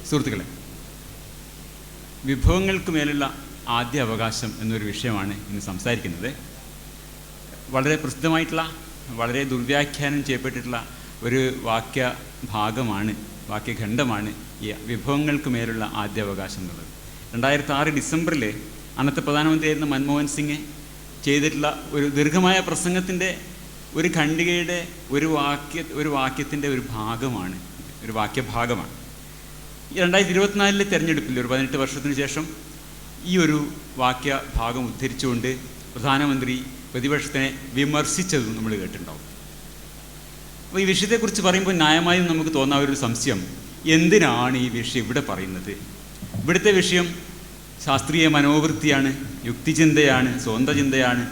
സുഹൃത്തുക്കളെ, വിഭവങ്ങൾക്ക് മേലുള്ള ആദ്യ അവകാശം എന്നൊരു വിഷയമാണ് ഇന്ന് സംസാരിക്കുന്നത്. വളരെ പ്രസിദ്ധമായിട്ടുള്ള, വളരെ ദുർവ്യാഖ്യാനം ചെയ്യപ്പെട്ടിട്ടുള്ള ഒരു വാക്യഖണ്ഡമാണ് ഈ വിഭവങ്ങൾക്ക് മേലുള്ള ആദ്യ അവകാശം എന്നുള്ളത്. 2006 ഡിസംബറിൽ അന്നത്തെ പ്രധാനമന്ത്രിയായിരുന്ന മൻമോഹൻ സിംഗ് ചെയ്തിട്ടുള്ള ഒരു ദീർഘമായ പ്രസംഗത്തിൻ്റെ ഒരു ഖണ്ഡികയുടെ ഒരു വാക്യത്തിൻ്റെ ഒരു വാക്യഭാഗമാണ്. 2024 തെരഞ്ഞെടുപ്പിൽ ഒരു 18 വർഷത്തിന് ശേഷം ഈ ഒരു വാക്യഭാഗം ഉദ്ധരിച്ചുകൊണ്ട് പ്രധാനമന്ത്രി പ്രതിപക്ഷത്തിനെ വിമർശിച്ചതും നമ്മൾ കേട്ടിട്ടുണ്ടാവും. അപ്പോൾ ഈ വിഷയത്തെക്കുറിച്ച് പറയുമ്പോൾ ന്യായമായും നമുക്ക് തോന്നാവുന്ന ഒരു സംശയം, എന്തിനാണ് ഈ വിഷയം ഇവിടെ പറയുന്നത്? ഇവിടുത്തെ വിഷയം ശാസ്ത്രീയ മനോവൃത്തിയാണ്, യുക്തിചിന്തയാണ്, സ്വന്തം ചിന്തയാണ്.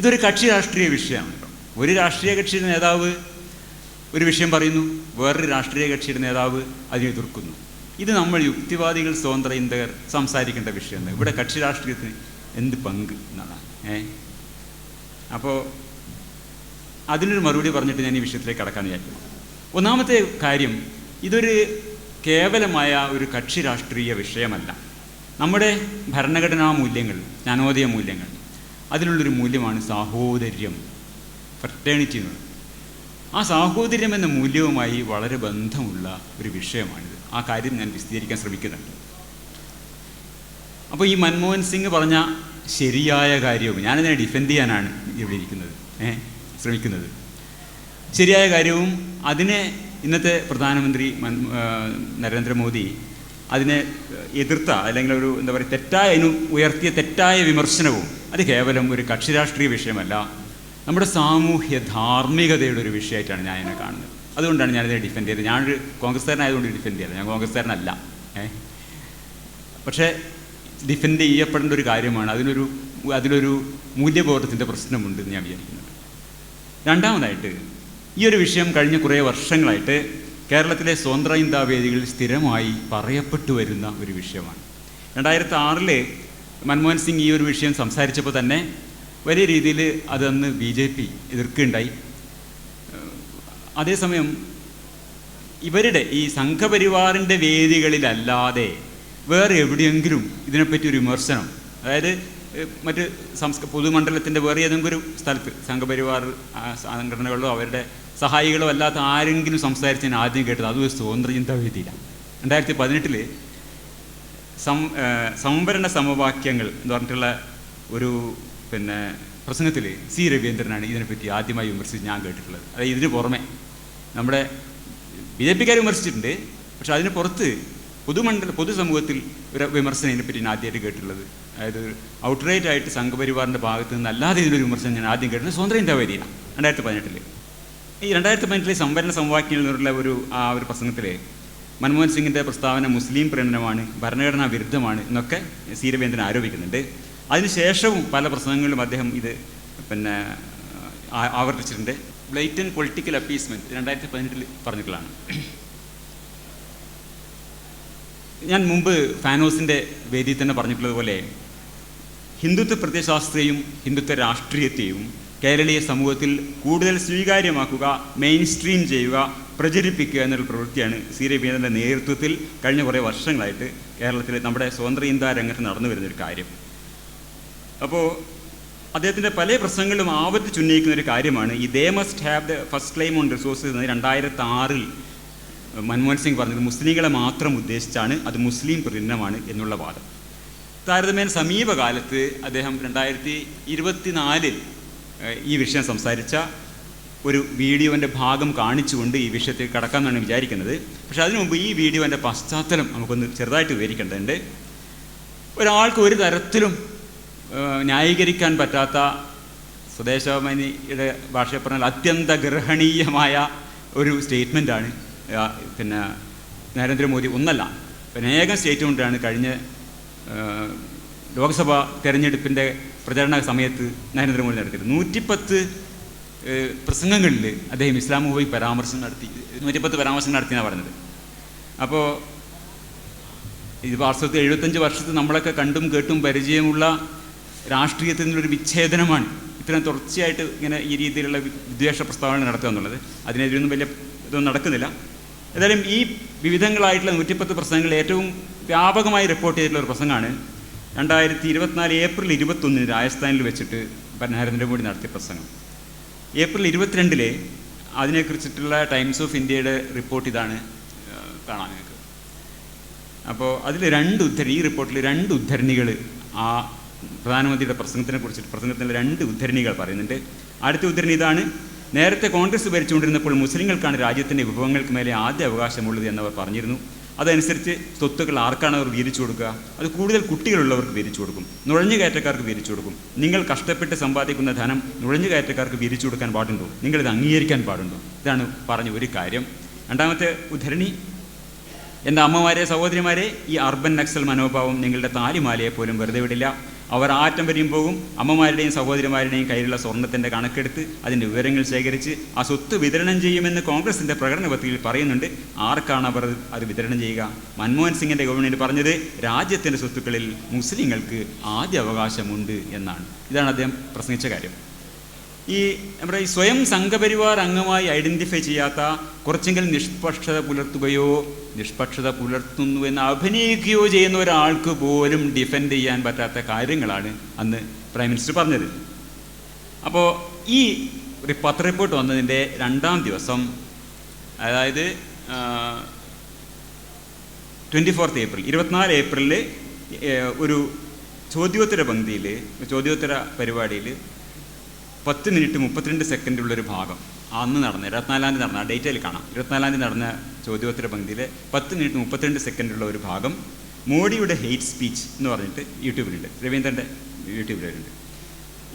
ഇതൊരു കക്ഷി രാഷ്ട്രീയ വിഷയമാണ്. ഒരു രാഷ്ട്രീയ കക്ഷിയുടെ നേതാവ് ഒരു വിഷയം പറയുന്നു, വേറൊരു രാഷ്ട്രീയ കക്ഷിയുടെ നേതാവ് അതിനെ എതിർക്കുന്നു. ഇത് നമ്മൾ യുക്തിവാദികൾ, സ്വതന്ത്ര ചിന്തകർ സംസാരിക്കേണ്ട വിഷയമാണ്. ഇവിടെ കക്ഷി രാഷ്ട്രീയത്തിന് എന്ത് പങ്ക് എന്നതാണ്. അപ്പോൾ അതിനൊരു മറുപടി പറഞ്ഞിട്ട് ഞാൻ ഈ വിഷയത്തിലേക്ക് കടക്കാൻ വിചാരിക്കുന്നു. ഒന്നാമത്തെ കാര്യം, ഇതൊരു കേവലമായ ഒരു കക്ഷി രാഷ്ട്രീയ വിഷയമല്ല. നമ്മുടെ ഭരണഘടനാ മൂല്യങ്ങൾ, ജ്ഞാനോദയ മൂല്യങ്ങൾ, അതിലുള്ളൊരു മൂല്യമാണ് സാഹോദര്യം, ഫ്രറ്റേണിറ്റി എന്നുള്ളത്. ആ സാഹോദര്യം എന്ന മൂല്യവുമായി വളരെ ബന്ധമുള്ള ഒരു വിഷയമാണിത്. ആ കാര്യം ഞാൻ വിശദീകരിക്കാൻ ശ്രമിക്കുന്നുണ്ട്. അപ്പോൾ ഈ മൻമോഹൻ സിംഗ് പറഞ്ഞ ശരിയായ കാര്യവും, ഞാനതിനെ ഡിഫെൻഡ് ചെയ്യാനാണ് ഇവിടെ ശ്രമിക്കുന്നത്. ശരിയായ കാര്യവും അതിനെ ഇന്നത്തെ പ്രധാനമന്ത്രി നരേന്ദ്രമോദി അതിനെ എതിർത്ത, അല്ലെങ്കിൽ ഒരു എന്താ പറയുക, ഉയർത്തിയ തെറ്റായ വിമർശനവും അത് കേവലം ഒരു കക്ഷി രാഷ്ട്രീയ വിഷയമല്ല, നമ്മുടെ സാമൂഹ്യ ധാർമ്മികതയുടെ ഒരു വിഷയമായിട്ടാണ് ഞാൻ ഇതിനെ കാണുന്നത്. അതുകൊണ്ടാണ് ഞാനിതിനെ ഡിഫെൻഡ് ചെയ്തത്. ഞാനൊരു കോൺഗ്രസ്സുകാരനായതുകൊണ്ട് ഡിഫെൻഡ് ചെയ്തത്. ഞാൻ കോൺഗ്രസ്സുകാരനല്ല. പക്ഷേ ഡിഫെൻഡ് ചെയ്യപ്പെടേണ്ട ഒരു കാര്യമാണ്. അതിലൊരു മൂല്യബോധത്തിൻ്റെ പ്രശ്നമുണ്ടെന്ന് ഞാൻ വിചാരിക്കുന്നുണ്ട്. രണ്ടാമതായിട്ട്, ഈ ഒരു വിഷയം കഴിഞ്ഞ കുറേ വർഷങ്ങളായിട്ട് കേരളത്തിലെ സ്വതന്ത്ര ചിന്താ വേദികളിൽ സ്ഥിരമായി പറയപ്പെട്ടു വരുന്ന ഒരു വിഷയമാണ്. 2006 മൻമോഹൻ സിംഗ് ഈ ഒരു വിഷയം സംസാരിച്ചപ്പോൾ തന്നെ വലിയ രീതിയിൽ അതന്ന് BJP എതിർക്കുകയുണ്ടായി. അതേസമയം ഇവരുടെ ഈ സംഘപരിവാറിൻ്റെ വേദികളിലല്ലാതെ വേറെ എവിടെയെങ്കിലും ഇതിനെപ്പറ്റി ഒരു വിമർശനം, അതായത് മറ്റ് പൊതുമണ്ഡലത്തിൻ്റെ വേറെ ഏതെങ്കിലും ഒരു സ്ഥലത്ത് സംഘപരിവാർ സംഘടനകളോ അവരുടെ സഹായികളോ അല്ലാത്ത ആരെങ്കിലും സംസാരിച്ചതിന് ആദ്യം കേട്ടത് അതും സ്വതന്ത്ര ചിന്താവേദിയിലാണ്. 2018 സംവരണ സമവാക്യങ്ങൾ എന്ന് പറഞ്ഞിട്ടുള്ള ഒരു പ്രസംഗത്തിൽ C. രവീന്ദ്രനാണ് ഇതിനെപ്പറ്റി ആദ്യമായി വിമർശിച്ച് ഞാൻ കേട്ടിട്ടുള്ളത്. അതായത് ഇതിന് പുറമെ നമ്മുടെ BJP-ക്കാർ വിമർശിച്ചിട്ടുണ്ട്. പക്ഷെ അതിന് പുറത്ത് പൊതുസമൂഹത്തിൽ ഒരു വിമർശനം ഇതിനെപ്പറ്റി ഞാൻ ആദ്യമായിട്ട് കേട്ടിട്ടുള്ളത്, അതായത് ഔട്ട്റൈറ്റ് ആയിട്ട് സംഘപരിവാറിൻ്റെ ഭാഗത്ത് നിന്ന് അല്ലാതെ ഇതിനൊരു വിമർശനം ഞാൻ ആദ്യം കേട്ടത് സ്വതന്ത്ര ചിന്താവേദിയാണ് 2018. ഈ 2018 സംവരണ സമവാക്യങ്ങളിൽ നിന്നുള്ള ഒരു പ്രസംഗത്തിൽ മൻമോഹൻ സിംഗിൻ്റെ പ്രസ്താവന മുസ്ലിം പ്രീണനമാണ്, ഭരണഘടനാ വിരുദ്ധമാണ് എന്നൊക്കെ C. രവീന്ദ്രൻ ആരോപിക്കുന്നുണ്ട്. അതിനുശേഷവും പല പ്രസംഗങ്ങളിലും അദ്ദേഹം ഇത് ആവർത്തിച്ചിട്ടുണ്ട്. ബ്ലൈറ്റൻറ്റ് പൊളിറ്റിക്കൽ അപ്പീസ്മെൻറ്റ് 2018 പറഞ്ഞിട്ടുള്ളതാണ്. ഞാൻ മുമ്പ് ഫാനോസിൻ്റെ വേദിയിൽ തന്നെ പറഞ്ഞിട്ടുള്ളതുപോലെ ഹിന്ദുത്വ പ്രത്യയശാസ്ത്രയും ഹിന്ദുത്വ രാഷ്ട്രീയത്തെയും കേരളീയ സമൂഹത്തിൽ കൂടുതൽ സ്വീകാര്യമാക്കുക, മെയിൻ സ്ട്രീം ചെയ്യുക, പ്രചരിപ്പിക്കുക എന്നുള്ള പ്രവൃത്തിയാണ് C. രവീന്ദ്രൻ്റെ നേതൃത്വത്തിൽ കഴിഞ്ഞ കുറേ വർഷങ്ങളായിട്ട് കേരളത്തിൽ നമ്മുടെ സ്വതന്ത്ര ചിന്താ രംഗത്ത് നടന്നു വരുന്നൊരു കാര്യം. അപ്പോൾ അദ്ദേഹത്തിൻ്റെ പല പ്രസംഗങ്ങളും ആവർത്തിച്ചുന്നയിക്കുന്നൊരു കാര്യമാണ് ഈ they must have the first claim on resources എന്ന് 2006 മൻമോഹൻ സിംഗ് പറഞ്ഞത് മുസ്ലിങ്ങളെ മാത്രം ഉദ്ദേശിച്ചാണ്, അത് മുസ്ലിം പ്രീണനമാണ് എന്നുള്ള വാദം. താരതമ്യേന സമീപകാലത്ത് അദ്ദേഹം 2024 ഈ വിഷയം സംസാരിച്ച ഒരു വീഡിയോൻ്റെ ഭാഗം കാണിച്ചുകൊണ്ട് ഈ വിഷയത്തിൽ കടക്കാമെന്നാണ് വിചാരിക്കുന്നത്. പക്ഷേ അതിനു മുമ്പ് ഈ വീഡിയോൻ്റെ പശ്ചാത്തലം നമുക്കൊന്ന് ചെറുതായിട്ട് വിവരിക്കേണ്ടതുണ്ട്. ഒരാൾക്ക് ഒരു തരത്തിലും ന്യായീകരിക്കാൻ പറ്റാത്ത, സ്വദേശാഭിമാനിയുടെ ഭാഷയിൽ പറഞ്ഞാൽ അത്യന്ത ഗ്രഹണീയമായ ഒരു സ്റ്റേറ്റ്മെൻറ്റാണ് നരേന്ദ്രമോദി ഒന്നല്ല അനേകം സ്റ്റേറ്റ്മെൻറ്റാണ് കഴിഞ്ഞ ലോക്സഭാ തെരഞ്ഞെടുപ്പിൻ്റെ പ്രചരണ സമയത്ത് നരേന്ദ്രമോദി നടത്തിയത്. 110 പ്രസംഗങ്ങളിൽ അദ്ദേഹം ഇസ്ലാമോഫോബിക് പരാമർശം നടത്തി, 110 പരാമർശം നടത്തിയെന്നാണ് പറഞ്ഞത്. അപ്പോൾ ഇത് വാസ്തവത്തിൽ 75 വർഷത്തിൽ നമ്മളൊക്കെ കണ്ടും കേട്ടും പരിചയമുള്ള രാഷ്ട്രീയത്തിൽ നിന്നൊരു വിച്ഛേദനമാണ് ഇത്തരം തുടർച്ചയായിട്ട് ഇങ്ങനെ ഈ രീതിയിലുള്ള വിദ്വേഷ പ്രസ്താവന നടത്തുക എന്നുള്ളത്. അതിനെതിരൊന്നും വലിയ ഇതൊന്നും നടക്കുന്നില്ല. ഏതായാലും ഈ വിവിധങ്ങളായിട്ടുള്ള 110 പ്രസംഗങ്ങൾ ഏറ്റവും വ്യാപകമായി റിപ്പോർട്ട് ചെയ്തിട്ടുള്ള ഒരു പ്രസംഗമാണ് 2024 ഏപ്രിൽ 21 രാജസ്ഥാനിൽ വെച്ചിട്ട് നരേന്ദ്രമോദി നടത്തിയ പ്രസംഗം. ഏപ്രിൽ 22 അതിനെക്കുറിച്ചിട്ടുള്ള ടൈംസ് ഓഫ് ഇന്ത്യയുടെ റിപ്പോർട്ട് ഇതാണ്, കാണാൻ നിങ്ങൾക്ക്. അപ്പോൾ അതിൽ ഈ റിപ്പോർട്ടിൽ 2 ഉദ്ധരണികൾ ആ പ്രധാനമന്ത്രിയുടെ പ്രസംഗത്തിൻ്റെ 2 ഉദ്ധരണികൾ പറയുന്നുണ്ട്. അടുത്ത ഉദ്ധരണി ഇതാണ്: നേരത്തെ കോൺഗ്രസ് ഭരിച്ചുകൊണ്ടിരുന്നപ്പോൾ മുസ്ലിങ്ങൾക്കാണ് രാജ്യത്തിൻ്റെ വിഭവങ്ങൾക്ക് മേലെ ആദ്യ അവകാശമുള്ളത് എന്നവർ പറഞ്ഞിരുന്നു. അതനുസരിച്ച് സ്വത്തുക്കൾ ആർക്കാണ് അവർ വീതിച്ചു കൊടുക്കുക? അത് കൂടുതൽ കുട്ടികളുള്ളവർക്ക് വീതിച്ചു കൊടുക്കും, നുഴഞ്ഞുകയറ്റക്കാർക്ക് വീതിച്ചു കൊടുക്കും. നിങ്ങൾ കഷ്ടപ്പെട്ട് സമ്പാദിക്കുന്ന ധനം നുഴഞ്ഞുകയറ്റക്കാർക്ക് വീതിച്ചു കൊടുക്കാൻ പാടുണ്ടോ? നിങ്ങളിത് അംഗീകരിക്കാൻ പാടുണ്ടോ? ഇതാണ് പറഞ്ഞ ഒരു കാര്യം. രണ്ടാമത്തെ ഉദ്ധരണി: എൻ്റെ അമ്മമാരെ, സഹോദരിമാരെ, ഈ അർബൻ നക്സൽ മനോഭാവം നിങ്ങളുടെ താലിമാലയെ പോലും വെറുതെ വിടില്ല. അവർ ആറ്റം വരെയും പോകും. അമ്മമാരുടെയും സഹോദരിമാരുടെയും കയ്യിലുള്ള സ്വർണ്ണത്തിൻ്റെ കണക്കെടുത്ത് അതിൻ്റെ വിവരങ്ങൾ ശേഖരിച്ച് ആ സ്വത്ത് വിതരണം ചെയ്യുമെന്ന് കോൺഗ്രസിൻ്റെ പ്രകടന പത്രികയിൽ പറയുന്നുണ്ട്. ആർക്കാണ് അവർ അത് വിതരണം ചെയ്യുക? മൻമോഹൻ സിംഗിൻ്റെ ഗവൺമെൻറ് പറഞ്ഞത് രാജ്യത്തിൻ്റെ സ്വത്തുക്കളിൽ മുസ്ലിങ്ങൾക്ക് ആദ്യ അവകാശമുണ്ട് എന്നാണ്. ഇതാണ് അദ്ദേഹം പ്രസംഗിച്ച കാര്യം. നമ്മുടെ ഈ സ്വയം സംഘപരിവാർ അംഗമായി ഐഡൻറ്റിഫൈ ചെയ്യാത്ത, കുറച്ചെങ്കിലും നിഷ്പക്ഷത പുലർത്തുന്നു എന്ന് അഭിനയിക്കുകയോ ചെയ്യുന്ന ഒരാൾക്ക് പോലും ഡിഫെൻഡ് ചെയ്യാൻ പറ്റാത്ത കാര്യങ്ങളാണ് അന്ന് പ്രൈം മിനിസ്റ്റർ പറഞ്ഞത്. അപ്പോൾ ഈ പത്ര റിപ്പോർട്ട് വന്നതിൻ്റെ 2-ാം ദിവസം, അതായത് 24 ഏപ്രിൽ 24 ഏപ്രിലിൽ ഒരു ചോദ്യോത്തര പരിപാടിയിൽ 10 മിനിറ്റ് 32 സെക്കൻഡുള്ളൊരു ഭാഗം അന്ന് നടന്ന 24-ാം തീയതി നടന്ന, ആ ഡേറ്റിൽ കാണാം, 24-ാം തീയതി നടന്ന ചോദ്യോത്തര പങ്ക്തിയിൽ 10 മിനിറ്റ് 32 സെക്കൻഡുള്ള ഒരു ഭാഗം മോഡിയുടെ ഹെയ്റ്റ് സ്പീച്ച് എന്ന് പറഞ്ഞിട്ട് യൂട്യൂബിലുണ്ട്, രവീന്ദ്രൻ്റെ യൂട്യൂബിലുണ്ട്.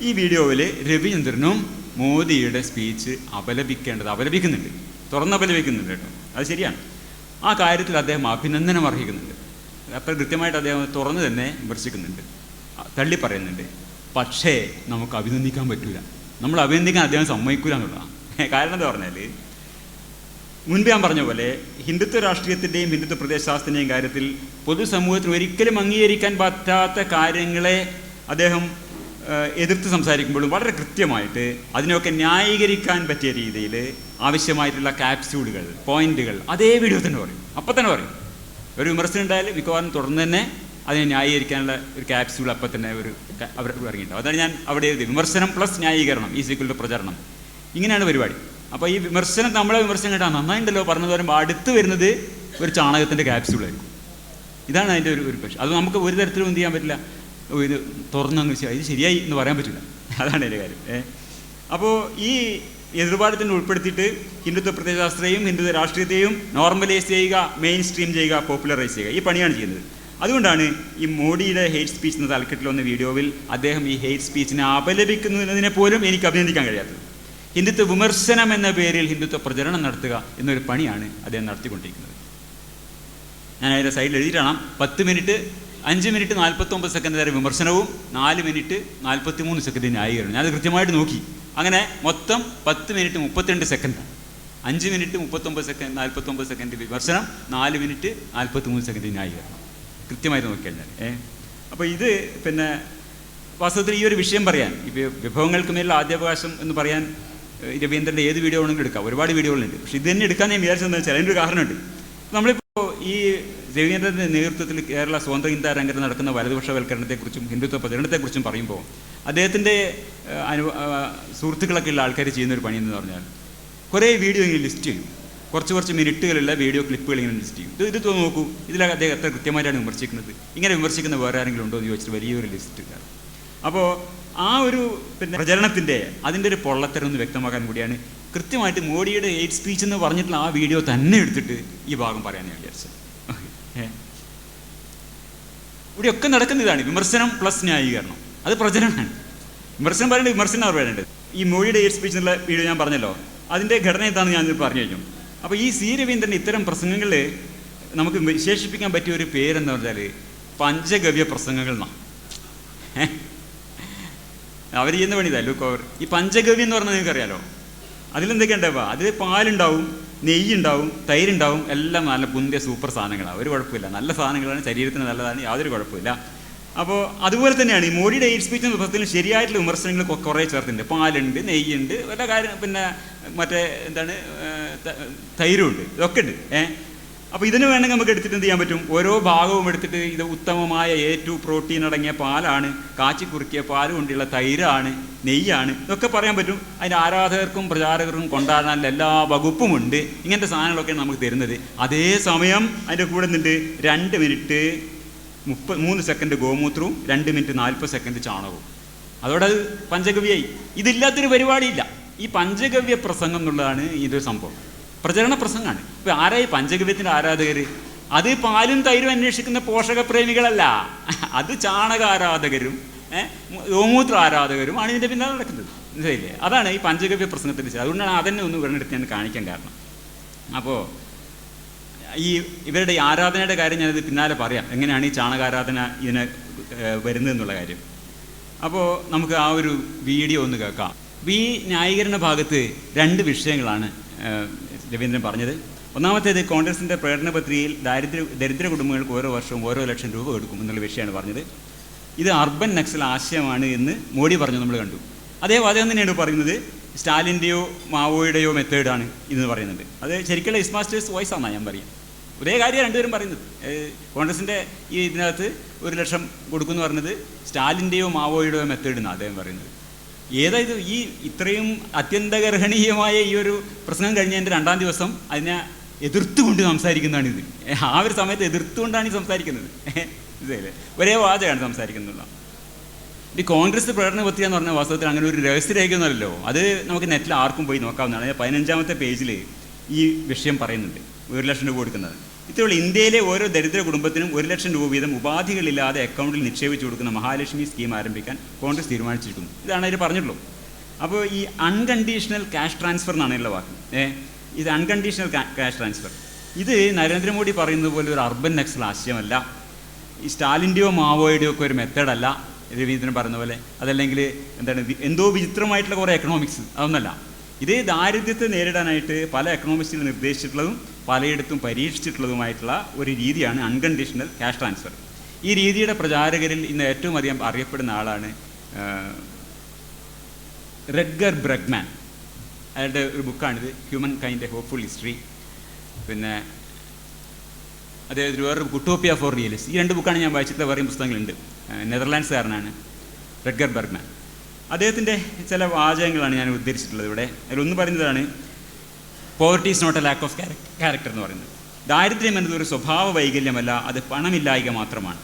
ഈ വീഡിയോയിൽ രവീന്ദ്രനും മോദിയുടെ സ്പീച്ച് അപലപിക്കുന്നുണ്ട്, തുറന്നപലപിക്കുന്നുണ്ട് കേട്ടോ, അത് ശരിയാണ്. ആ കാര്യത്തിൽ അദ്ദേഹം അഭിനന്ദനം അർഹിക്കുന്നുണ്ട്. അത്ര കൃത്യമായിട്ട് അദ്ദേഹം തുറന്ന് തന്നെ വിമർശിക്കുന്നുണ്ട്, തള്ളി പറയുന്നുണ്ട്. പക്ഷേ നമുക്ക് അഭിനന്ദിക്കാൻ പറ്റില്ല, നമ്മൾ അഭിനന്ദിക്കാൻ അദ്ദേഹം സമ്മതിക്കില്ല എന്നുള്ളതാണ്. കാരണം എന്താ പറഞ്ഞാൽ, മുൻപ് ഞാൻ പറഞ്ഞ പോലെ ഹിന്ദുത്വ രാഷ്ട്രീയത്തിൻ്റെയും ഹിന്ദുത്വ പ്രദേശാസ്ത്രത്തിൻ്റെയും കാര്യത്തിൽ പൊതുസമൂഹത്തിന് ഒരിക്കലും അംഗീകരിക്കാൻ പറ്റാത്ത കാര്യങ്ങളെ അദ്ദേഹം എതിർത്ത് സംസാരിക്കുമ്പോഴും വളരെ കൃത്യമായിട്ട് അതിനൊക്കെ ന്യായീകരിക്കാൻ പറ്റിയ രീതിയിൽ ആവശ്യമായിട്ടുള്ള ക്യാപ്സ്യൂളുകൾ, പോയിന്റുകൾ അതേ വീഡിയോ തന്നെ പറയും, അപ്പം തന്നെ പറയും. ഒരു വിമർശനം ഉണ്ടായാലും മിക്കവാറും തുടർന്ന് തന്നെ അതിനെ ന്യായീകരിക്കാനുള്ള ഒരു ക്യാപ്സ്യൂൾ അപ്പം തന്നെ അവർ ഇറങ്ങിയിട്ടുണ്ടാവും. അതാണ് ഞാൻ അവിടെ എഴുതി, വിമർശനം പ്ലസ് ന്യായീകരണം ഈക്വൽ പ്രചരണം, ഇങ്ങനെയാണ് പരിപാടി. അപ്പോൾ ഈ വിമർശനം, നമ്മളെ വിമർശനം കേട്ടാൽ നന്നായിട്ടുണ്ടല്ലോ പറഞ്ഞത് പറയുമ്പോൾ അടുത്ത് വരുന്നത് ഒരു ചാണകത്തിൻ്റെ ക്യാപ്സ്യൂളായിരിക്കും. ഇതാണ് അതിൻ്റെ ഒരു പക്ഷം. അത് നമുക്ക് ഒരു തരത്തിലും എന്ത് ചെയ്യാൻ പറ്റില്ല, ഇത് തുറന്നങ്ങ് ഇത് ശരിയായി എന്ന് പറയാൻ പറ്റില്ല. അതാണ് എൻ്റെ കാര്യം. അപ്പോൾ ഈ എതിർവാദത്തിന് ഉൾപ്പെടുത്തിയിട്ട് ഹിന്ദുത്വ പ്രത്യയശാസ്ത്രത്തെയും ഹിന്ദുത്വ രാഷ്ട്രീയത്തെയും നോർമലൈസ് ചെയ്യുക, മെയിൻ സ്ട്രീം ചെയ്യുക, പോപ്പുലറൈസ് ചെയ്യുക, ഈ പണിയാണ് ചെയ്യുന്നത്. അതുകൊണ്ടാണ് ഈ മോഡിയുടെ ഹെയ്റ്റ് സ്പീച്ച് എന്ന തലക്കെട്ടിൽ വന്ന വീഡിയോയിൽ അദ്ദേഹം ഈ ഹെയ്റ്റ് സ്പീച്ചിനെ അപലപിക്കുന്നു എന്നതിനെ പോലും എനിക്ക് അഭിനന്ദിക്കാൻ കഴിയാത്തത്. ഹിന്ദുത്വ വിമർശനം എന്ന പേരിൽ ഹിന്ദുത്വ പ്രചരണം നടത്തുക എന്നൊരു പണിയാണ് അദ്ദേഹം നടത്തിക്കൊണ്ടിരിക്കുന്നത്. ഞാൻ അതിൻ്റെ സൈഡിൽ എഴുതിയിട്ടാണ് 5 മിനിറ്റ് 49 സെക്കൻഡ് വരെ വിമർശനവും 4 മിനിറ്റ് 43 സെക്കൻഡ് ന്യായീകരണം. ഞാനത് കൃത്യമായിട്ട് നോക്കി. അങ്ങനെ മൊത്തം 10 മിനിറ്റ് 32 സെക്കൻഡാണ്. 5 മിനിറ്റ് 49 സെക്കൻഡ് വിമർശനം, 4 മിനിറ്റ് 43 സെക്കൻഡ് ന്യായീകരണം, കൃത്യമായിട്ട് നോക്കിക്കഴിഞ്ഞാൽ. അപ്പോൾ ഇത് പിന്നെ വാസ്തവത്തിൽ ഈ ഒരു വിഷയം പറയാൻ, ഇപ്പോൾ വിഭവങ്ങൾക്ക് മേലുള്ള ആദ്യാവകാശം എന്ന് പറയാൻ രവീന്ദ്രൻ്റെ ഏത് വീഡിയോ വേണമെങ്കിലും എടുക്കാം, ഒരുപാട് വീഡിയോകളുണ്ട്. പക്ഷേ ഇത് തന്നെ എടുക്കാൻ ഞാൻ വിചാരിച്ചതെന്ന് വെച്ചാൽ അതിൻ്റെ ഒരു കാരണമുണ്ട്. നമ്മളിപ്പോൾ ഈ രവീന്ദ്രൻ്റെ നേതൃത്വത്തിൽ കേരള സ്വതന്ത്ര ഇന്ത്യ രംഗത്ത് നടക്കുന്ന വലതുപക്ഷവൽക്കരണത്തെക്കുറിച്ചും ഹിന്ദുത്വ പ്രചരണത്തെക്കുറിച്ചും പറയുമ്പോൾ അദ്ദേഹത്തിൻ്റെ സുഹൃത്തുക്കളൊക്കെ ഉള്ള ആൾക്കാർ ചെയ്യുന്നൊരു പണി എന്ന് പറഞ്ഞാൽ കുറേ വീഡിയോ ഇങ്ങനെ ലിസ്റ്റ് ചെയ്യും, കുറച്ച് മിനിറ്റുകളുള്ള വീഡിയോ ക്ലിപ്പുകൾ ഇങ്ങനെ ലിസ്റ്റ് ചെയ്യും. ഇത് നോക്കൂ, ഇതിലൊക്കെ അദ്ദേഹം എത്ര കൃത്യമായിട്ടാണ് വിമർശിക്കുന്നത്, ഇങ്ങനെ വിമർശിക്കുന്ന വേറെ ആരെങ്കിലും ഉണ്ടോ എന്ന് ചോദിച്ചിട്ട് വലിയൊരു ലിസ്റ്റ്. അപ്പോൾ ആ ഒരു പിന്നെ പ്രചരണത്തിൻ്റെ അതിൻ്റെ ഒരു പൊള്ളത്തരം ഒന്ന് വ്യക്തമാക്കാൻ കൂടിയാണ് കൃത്യമായിട്ട് മോഡിയുടെ ഹെയ്റ്റ് സ്പീച്ച് എന്ന് പറഞ്ഞിട്ടുള്ള ആ വീഡിയോ തന്നെ എടുത്തിട്ട് ഈ ഭാഗം പറയാൻ ഞാൻ വിചാരിച്ചത്. ഇവിടെയൊക്കെ നടക്കുന്ന ഇതാണ്, വിമർശനം പ്ലസ് ന്യായീകരണം, അത് പ്രചരണമാണ്. വിമർശനം പറയേണ്ടത് വിമർശനം അവർ വേണ്ടത്. ഈ മോഡിയുടെ ഹെയ്റ്റ് സ്പീച്ച് എന്നുള്ള വീഡിയോ ഞാൻ പറഞ്ഞല്ലോ, അതിൻ്റെ ഘടന എന്താണെന്ന് ഞാൻ പറഞ്ഞു കഴിഞ്ഞു. അപ്പോൾ ഈ സി രവീന്ദ്രൻ്റെ ഇത്തരം പ്രസംഗങ്ങളിൽ നമുക്ക് വിശേഷിപ്പിക്കാൻ പറ്റിയ ഒരു പേരെന്ന് പറഞ്ഞാൽ പഞ്ചഗവ്യ പ്രസംഗങ്ങൾ എന്നാണ്. അവർ ചെയ്യുന്ന പണി ഇതാ ലുക്ക് ഓവർ. ഈ പഞ്ചഗവ്യം എന്ന് പറഞ്ഞാൽ നിങ്ങൾക്കറിയാലോ, അതിലെന്തൊക്കെ ഉണ്ടാവുക? അതിൽ പാലുണ്ടാവും, നെയ്യുണ്ടാവും, തൈരുണ്ടാവും, എല്ലാം നല്ല പുതിയ സൂപ്പർ സാധനങ്ങളാണ്, ഒരു കുഴപ്പമില്ല, നല്ല സാധനങ്ങളാണ്, ശരീരത്തിന് നല്ലതാണ്, യാതൊരു കുഴപ്പമില്ല. അപ്പോൾ അതുപോലെ തന്നെയാണ് ഈ മോഡിയുടെ ഹെയ്റ്റ് സ്പീച്ച് എന്ന പുസ്തകത്തിൽ ശരിയായിട്ടുള്ള വിമർശനങ്ങൾ കുറേ ചേർത്തിട്ടുണ്ട്. പാലുണ്ട്, നെയ്യുണ്ട്, വല്ല കാര്യം, പിന്നെ മറ്റേ എന്താണ് തൈരുണ്ട്, ഇതൊക്കെ ഉണ്ട്. അപ്പോൾ ഇതിന് വേണമെങ്കിൽ നമുക്ക് എടുത്തിട്ട് എന്ത് ചെയ്യാൻ പറ്റും? ഓരോ ഭാഗവും എടുത്തിട്ട് ഇത് ഉത്തമമായ ഏറ്റവും പ്രോട്ടീൻ അടങ്ങിയ പാലാണ്, കാച്ചി കുറുക്കിയ പാൽ കൊണ്ടുള്ള തൈരാണ്, നെയ്യാണ്, ഇതൊക്കെ പറയാൻ പറ്റും. അതിൻ്റെ ആരാധകർക്കും പ്രചാരകർക്കും കൊണ്ടാടാനുള്ള എല്ലാ വകുപ്പുമുണ്ട്. ഇങ്ങനത്തെ സാധനങ്ങളൊക്കെയാണ് നമുക്ക് തരുന്നത്. അതേസമയം അതിൻ്റെ കൂടെ നിന്നിട്ട് 2 മിനിറ്റ് 3 സെക്കൻഡ് ഗോമൂത്രവും 2 മിനിറ്റ് 40 സെക്കൻഡ് ചാണകവും. അതോടെ അത് പഞ്ചഗവ്യായി. ഇതില്ലാത്തൊരു പരിപാടിയില്ല. ഈ പഞ്ചഗവ്യ പ്രസംഗം എന്നുള്ളതാണ് ഇതൊരു സംഭവം. പ്രചരണ പ്രസംഗമാണ്. ഇപ്പോൾ ആരായി പഞ്ചഗവ്യത്തിൻ്റെ ആരാധകർ? അത് പാലും തൈരും അന്വേഷിക്കുന്ന പോഷകപ്രേമികളല്ല, അത് ചാണക ആരാധകരും ഗോമൂത്ര ആരാധകരും ആണ് ഇതിൻ്റെ പിന്നാലെ നടക്കുന്നത്. മനസ്സിലായില്ലേ? അതാണ് ഈ പഞ്ചഗവ്യ പ്രസംഗത്തിൻ്റെ. അതുകൊണ്ടാണ് അതന്നെ ഒന്ന് ഇവരെടുത്ത് ഞാൻ കാണിക്കാൻ കാരണം. അപ്പോൾ ഈ ഇവരുടെ ഈ ആരാധനയുടെ കാര്യം ഞാനിത് പിന്നാലെ പറയാം, എങ്ങനെയാണ് ഈ ചാണകാരാധന ഇതിന് വരുന്നതെന്നുള്ള കാര്യം. അപ്പോൾ നമുക്ക് ആ ഒരു വീഡിയോ ഒന്ന് കേൾക്കാം. ഈ ന്യായീകരണ ഭാഗത്ത് 2 വിഷയങ്ങളാണ് രവീന്ദ്രൻ പറഞ്ഞത്. ഒന്നാമത്തേത് കോൺഗ്രസിൻ്റെ പ്രകടന പത്രികയിൽ ദരിദ്ര കുടുംബങ്ങൾക്ക് ഓരോ വർഷവും 1 ലക്ഷം രൂപ കൊടുക്കും എന്നുള്ള വിഷയമാണ് പറഞ്ഞത്. ഇത് അർബൻ നക്സൽ ആശയമാണ് എന്ന് മോഡി പറഞ്ഞു, നമ്മൾ കണ്ടു. അതേ വാചകം തന്നെയാണ് പറയുന്നത്. സ്റ്റാലിൻ്റെയോ മാവോയുടെയോ മെത്തേഡാണ് ഇതെന്ന് പറയുന്നത്. അത് ശരിക്കുള്ള ഇസ്മാസ്റ്റേഴ്സ് വോയിസ് ആണ് ഞാൻ പറയാം. ഒരേ കാര്യം രണ്ടുപേരും പറയുന്നത്. കോൺഗ്രസിൻ്റെ ഈ ഇതിനകത്ത് 1 ലക്ഷം കൊടുക്കുമെന്ന് പറഞ്ഞത് സ്റ്റാലിൻ്റെയോ മാവോയുടെയോ മെത്തേഡ് എന്നാണ് അദ്ദേഹം പറയുന്നത്. ഏതായത് ഈ ഇത്രയും അത്യന്തഗർഹണീയമായ ഈ ഒരു പ്രസംഗം കഴിഞ്ഞതിൻ്റെ 2-ാം ദിവസം അതിനെ എതിർത്തുകൊണ്ട് സംസാരിക്കുന്നതാണിത്. ആ ഒരു സമയത്ത് എതിർത്തുകൊണ്ടാണ് ഈ സംസാരിക്കുന്നത്. ഇതല്ലേ ഒരേ വാചകമാണ് സംസാരിക്കുന്നുള്ള. ഈ കോൺഗ്രസ് പ്രകടന പത്രിക എന്ന് പറഞ്ഞാൽ വാസ്തവത്തിൽ അങ്ങനെ ഒരു രഹസ്യരേഖയൊന്നുമല്ലോ. അത് നമുക്ക് നെറ്റിൽ ആർക്കും പോയി നോക്കാവുന്നതാണ്. 15-ാമത്തെ പേജിൽ ഈ വിഷയം പറയുന്നുണ്ട്. 1 ലക്ഷം രൂപ കൊടുക്കുന്നത്. ഇത്രയുള്ള ഇന്ത്യയിലെ ഓരോ ദരിദ്ര കുടുംബത്തിനും 1 ലക്ഷം രൂപ വീതം ഉപാധികളില്ലാതെ അക്കൗണ്ടിൽ നിക്ഷേപിച്ചു കൊടുക്കുന്ന മഹാലക്ഷ്മി സ്കീം ആരംഭിക്കാൻ കോൺഗ്രസ് തീരുമാനിച്ചിരിക്കുന്നു. ഇതാണ് അതിൽ പറഞ്ഞിട്ടുള്ളൂ. അപ്പോൾ ഈ അൺകണ്ടീഷണൽ ക്യാഷ് ട്രാൻസ്ഫർ എന്നാണ് ഉള്ള വാക്ക്. ഇത് അൺകണ്ടീഷണൽ ക്യാഷ് ട്രാൻസ്ഫർ, ഇത് നരേന്ദ്രമോദി പറയുന്നത് പോലെ ഒരു അർബൻ നക്സൽ ആശയമല്ല. ഈ സ്റ്റാലിൻ്റെയോ മാവോയുടെയോ ഒക്കെ ഒരു മെത്തേഡല്ല രവീന്ദ്രൻ പറയുന്ന പോലെ. അതല്ലെങ്കിൽ എന്താണ് എന്തോ വിചിത്രമായിട്ടുള്ള കുറേ എക്കണോമിക്സ്, അതൊന്നല്ല. ഇത് ദാരിദ്ര്യത്തെ നേരിടാനായിട്ട് പല എക്കണോമിക്സിൽ നിർദ്ദേശിച്ചിട്ടുള്ളതും പലയിടത്തും പരീക്ഷിച്ചിട്ടുള്ളതുമായിട്ടുള്ള ഒരു രീതിയാണ് അൺകണ്ടീഷണൽ ക്യാഷ് ട്രാൻസ്ഫർ. ഈ രീതിയുടെ പ്രചാരകരിൽ ഇന്ന് ഏറ്റവും അധികം അറിയപ്പെടുന്ന ആളാണ് റെഡ്ഗർ ബ്രഗ്മാൻ. അയാളുടെ ഒരു ബുക്കാണിത്, humankind a hopeful history. പിന്നെ അദ്ദേഹത്തിന് വേറൊരു ഉട്ടോപ്പിയ ഫോർ റിയലിസ്റ്റ്. ഈ 2 ബുക്കാണ് ഞാൻ വായിച്ചിട്ടുള്ള വേറെയും പുസ്തകങ്ങളുണ്ട്. നെതർലാൻഡ്സുകാരനാണ് റെഡ്ഗർ ബ്രഗ്മാൻ. അദ്ദേഹത്തിൻ്റെ ചില വാചകങ്ങളാണ് ഞാൻ ഉദ്ധരിച്ചിട്ടുള്ളത് ഇവിടെ. അതിലൊന്ന് പറയുന്നതാണ് poverty is not a lack of character എന്ന് പറയുന്നത്. ദാരിദ്ര്യം എന്നത് ഒരു സ്വഭാവ വൈകല്യമല്ല, അത് പണമില്ലായ്ക മാത്രമാണ്.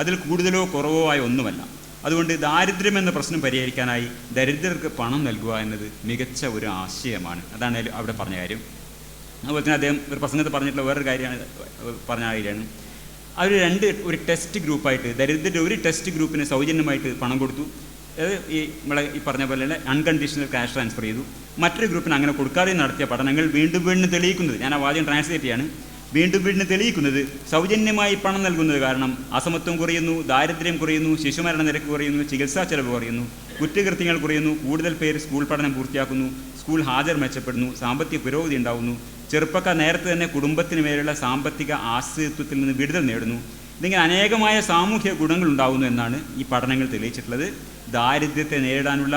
അതിൽ കൂടുതലോ കുറവോ ആയ ഒന്നുമല്ല. അതുകൊണ്ട് ദാരിദ്ര്യം എന്ന പ്രശ്നം പരിഹരിക്കാനായി ദരിദ്രർക്ക് പണം നൽകുക എന്നത് മികച്ച ഒരു ആശയമാണ്. അതാണ് അവിടെ പറഞ്ഞ കാര്യം. അതുപോലെ തന്നെ അദ്ദേഹം ഒരു പ്രസംഗത്തിൽ പറഞ്ഞിട്ടുള്ള വേറൊരു കാര്യമാണ് പറഞ്ഞ കാര്യമാണ്. അവർ ഒരു ടെസ്റ്റ് ഗ്രൂപ്പായിട്ട് ദരിദ്രരുടെ ഒരു ടെസ്റ്റ് ഗ്രൂപ്പിന് സൗജന്യമായിട്ട് പണം കൊടുത്തു. ഈ നമ്മളെ ഈ പറഞ്ഞ പോലെ അൺകണ്ടീഷണൽ ക്യാഷ് ട്രാൻസ്ഫർ ചെയ്തു. മറ്റൊരു ഗ്രൂപ്പിന് അങ്ങനെ കൊടുക്കാതെ നടത്തിയ പഠനങ്ങൾ വീണ്ടും തെളിയിക്കുന്നത്, ഞാൻ ആ വാചകം ട്രാൻസ്ലേറ്റ് ചെയ്യാണ്, വീണ്ടും തെളിയിക്കുന്നത് സൗജന്യമായി പണം നൽകുന്നത് കാരണം അസമത്വം കുറയുന്നു, ദാരിദ്ര്യം കുറയുന്നു, ശിശുമരണ നിരക്ക് കുറയുന്നു, ചികിത്സാ ചെലവ് കുറയുന്നു, കുറ്റകൃത്യങ്ങൾ കുറയുന്നു, കൂടുതൽ പേര് സ്കൂൾ പഠനം പൂർത്തിയാക്കുന്നു, സ്കൂൾ ഹാജർ മെച്ചപ്പെടുന്നു, സാമ്പത്തിക പുരോഗതി ഉണ്ടാകുന്നു, ചെറുപ്പക്കാർ നേരത്തെ തന്നെ കുടുംബത്തിന് മേലുള്ള സാമ്പത്തിക ആശ്രിതത്വത്തിൽ നിന്ന് വിടുതൽ നേടുന്നു. ഇതിങ്ങനെ അനേകമായ സാമൂഹ്യ ഗുണങ്ങൾ ഉണ്ടാകുന്നു എന്നാണ് ഈ പഠനങ്ങൾ തെളിയിച്ചിട്ടുള്ളത്. ദാരിദ്ര്യത്തെ നേരിടാനുള്ള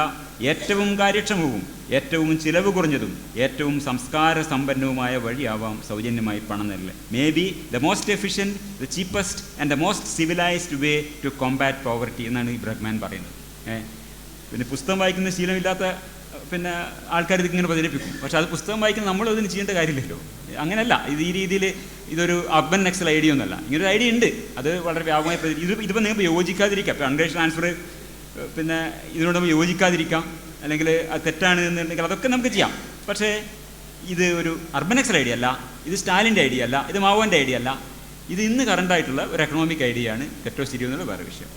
ഏറ്റവും കാര്യക്ഷമവും ഏറ്റവും ചിലവ് കുറഞ്ഞതും ഏറ്റവും സംസ്കാര സമ്പന്നവുമായ വഴിയാവാം സൗജന്യമായി പണം നൽകൽ. May be the most efficient, the cheapest and the most civilised way to combat poverty എന്നാണ് ഈ ബ്രഗ്മാൻ പറയുന്നത്. പിന്നെ പുസ്തകം വായിക്കുന്ന ശീലമില്ലാത്ത പിന്നെ ആൾക്കാർ ഇതിങ്ങനെ പ്രചരിപ്പിക്കും. പക്ഷേ അത് പുസ്തകം വായിക്കുന്ന നമ്മളതിന് ചെയ്യേണ്ട കാര്യമില്ലല്ലോ. അങ്ങനെയല്ല, ഇത് ഈ രീതിയിൽ ഇതൊരു അർബൻ നക്സൽ ഐഡിയ ഒന്നുമല്ല. ഇങ്ങനൊരു ഐഡിയ ഉണ്ട്, അത് വളരെ വ്യാപകമായി ഇതിപ്പോൾ നിങ്ങൾക്ക് യോജിക്കാതിരിക്കാം. ഇപ്പോൾ അൺകണ്ടീഷണൽ ട്രാൻസ്ഫർ പിന്നെ ഇതിനോട് യോജിക്കാതിരിക്കാം, അല്ലെങ്കിൽ അത് തെറ്റാണ് എന്നുണ്ടെങ്കിൽ അതൊക്കെ നമുക്ക് ചെയ്യാം. പക്ഷേ ഇത് ഒരു അർബൻ നക്സൽ ഐഡിയ അല്ല, ഇത് സ്റ്റാലിൻ്റെ ഐഡിയ അല്ല, ഇത് മാവോൻ്റെ ഐഡിയ അല്ല. ഇത് ഇന്ന് കറണ്ടായിട്ടുള്ള ഒരു എക്കണോമിക് ഐഡിയയാണ് തെറ്റോ ശരിയോ എന്നുള്ള വേറെ വിഷയം.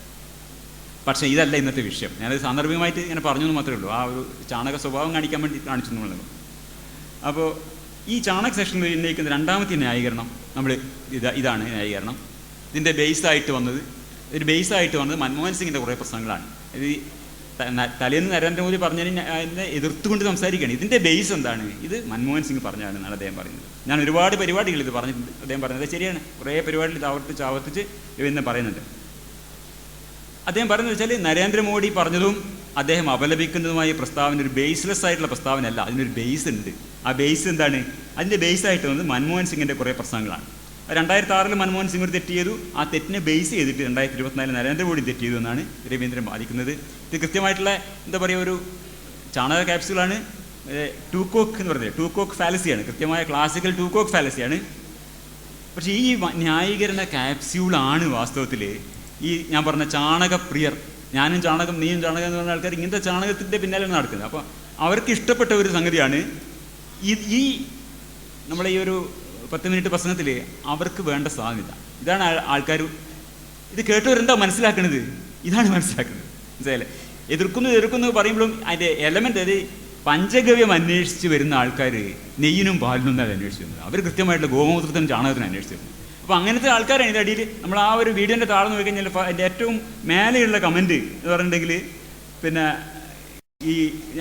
പക്ഷേ ഇതല്ല ഇന്നത്തെ വിഷയം. ഞാനത് സാന്ദർഭികമായിട്ട് ഇങ്ങനെ പറഞ്ഞു എന്ന് മാത്രമേ ഉള്ളൂ. ആ ഒരു ചാണക സ്വഭാവം കാണിക്കാൻ വേണ്ടി കാണിച്ചു എന്നുള്ളത്. അപ്പോൾ ഈ ചാണക സെക്ഷനിൽ ഉന്നയിക്കുന്ന 2ാമത്തെ ന്യായീകരണം ഇതാണ് ന്യായീകരണം. ഇതിൻ്റെ ബേസായിട്ട് വന്നത് മൻമോഹൻ സിംഗിൻ്റെ കുറേ പ്രശ്നങ്ങളാണ്. ഇത് തലേന്ന് നരേന്ദ്രമോദി പറഞ്ഞതിന് അതിനെ എതിർത്തുകൊണ്ട് സംസാരിക്കുകയാണ്. ഇതിൻ്റെ ബേസ് എന്താണ്? ഇത് മൻമോഹൻ സിംഗ് പറഞ്ഞാണെന്നാണ് അദ്ദേഹം പറയുന്നത്. ഞാൻ ഒരുപാട് പരിപാടികൾ ഇത് പറഞ്ഞിട്ടുണ്ട്. അദ്ദേഹം പറഞ്ഞത് ശരിയാണ്. കുറേ പരിപാടികൾ ഇത് ആവർത്തിച്ച് രവീന്ദ്രൻ പറയുന്നുണ്ട്. അദ്ദേഹം പറയുന്നത് വെച്ചാൽ നരേന്ദ്രമോദി പറഞ്ഞതും അദ്ദേഹം അപലപിക്കുന്നതുമായ പ്രസ്താവന ഒരു ബേസ്ലെസ് ആയിട്ടുള്ള പ്രസ്താവനയല്ല, അതിനൊരു ബേസ് ഉണ്ട്. ആ ബേസ് എന്താണ്? അതിൻ്റെ ബേസായിട്ട് വന്നത് മൻമോഹൻ സിംഗിൻ്റെ കുറേ പ്രശ്നങ്ങളാണ്. 2006 മൻമോഹൻ സിംഗ് ഒരു തെറ്റ് ചെയ്തു. ആ തെറ്റിനെ ബേസ് ചെയ്തിട്ട് 2024 നരേന്ദ്രമോദി തെറ്റ് ചെയ്തു എന്നാണ് രവീന്ദ്രൻ വാദിക്കുന്നത്. ഇത് കൃത്യമായിട്ടുള്ള എന്താ പറയുക, ഒരു ചാണക ക്യാപ്സ്യൂളാണ്. ടൂക്കോക്ക് എന്ന് പറയുന്നത് ടൂക്കോക്ക് ഫാലസിയാണ്, കൃത്യമായ ക്ലാസിക്കൽ ടൂക്കോക്ക് ഫാലസിയാണ്. പക്ഷേ ഈ ന്യായീകരണ ക്യാപ്സ്യൂളാണ് വാസ്തവത്തിൽ ഈ ഞാൻ പറഞ്ഞ ചാണകപ്രിയർ, ഞാനും ചാണകം നീയും ചാണകം എന്ന് പറഞ്ഞ ആൾക്കാർ ഇങ്ങനത്തെ ചാണകത്തിൻ്റെ പിന്നാലെയാണ് നടക്കുന്നത്. അപ്പോൾ അവർക്ക് ഇഷ്ടപ്പെട്ട ഒരു സംഗതിയാണ് ഈ നമ്മളെ ഈ ഒരു 10 മിനിറ്റ് പ്രസംഗത്തിൽ അവർക്ക് വേണ്ട സാധ്യത. ഇതാണ് ആൾക്കാർ ഇത് കേട്ടവരെന്താ മനസ്സിലാക്കുന്നത്? ഇതാണ് മനസ്സിലാക്കുന്നത്. മനസ്സിലായില്ലേ? എതിർക്കുന്നു പറയുമ്പോഴും അതിൻ്റെ എലമെൻ്റ്, അത് പഞ്ചഗവ്യം അന്വേഷിച്ച് വരുന്ന ആൾക്കാർ നെയ്യിനും പാലിനും എന്നാണ് അന്വേഷിച്ച് വരുന്നത്. അവർ കൃത്യമായിട്ടുള്ള ഗോമൂത്രത്തിനും ചാണകത്തിനും അന്വേഷിച്ച് വരുന്നത്. അപ്പോൾ അങ്ങനത്തെ ആൾക്കാരാണ് ഇതിൻ്റെ അടിയിൽ. നമ്മൾ ആ ഒരു വീഡിയോൻ്റെ താഴെ നോക്കി കഴിഞ്ഞാൽ അതിൻ്റെ ഏറ്റവും മേലെയുള്ള കമൻറ്റ് എന്ന് പറഞ്ഞിട്ടുണ്ടെങ്കിൽ, പിന്നെ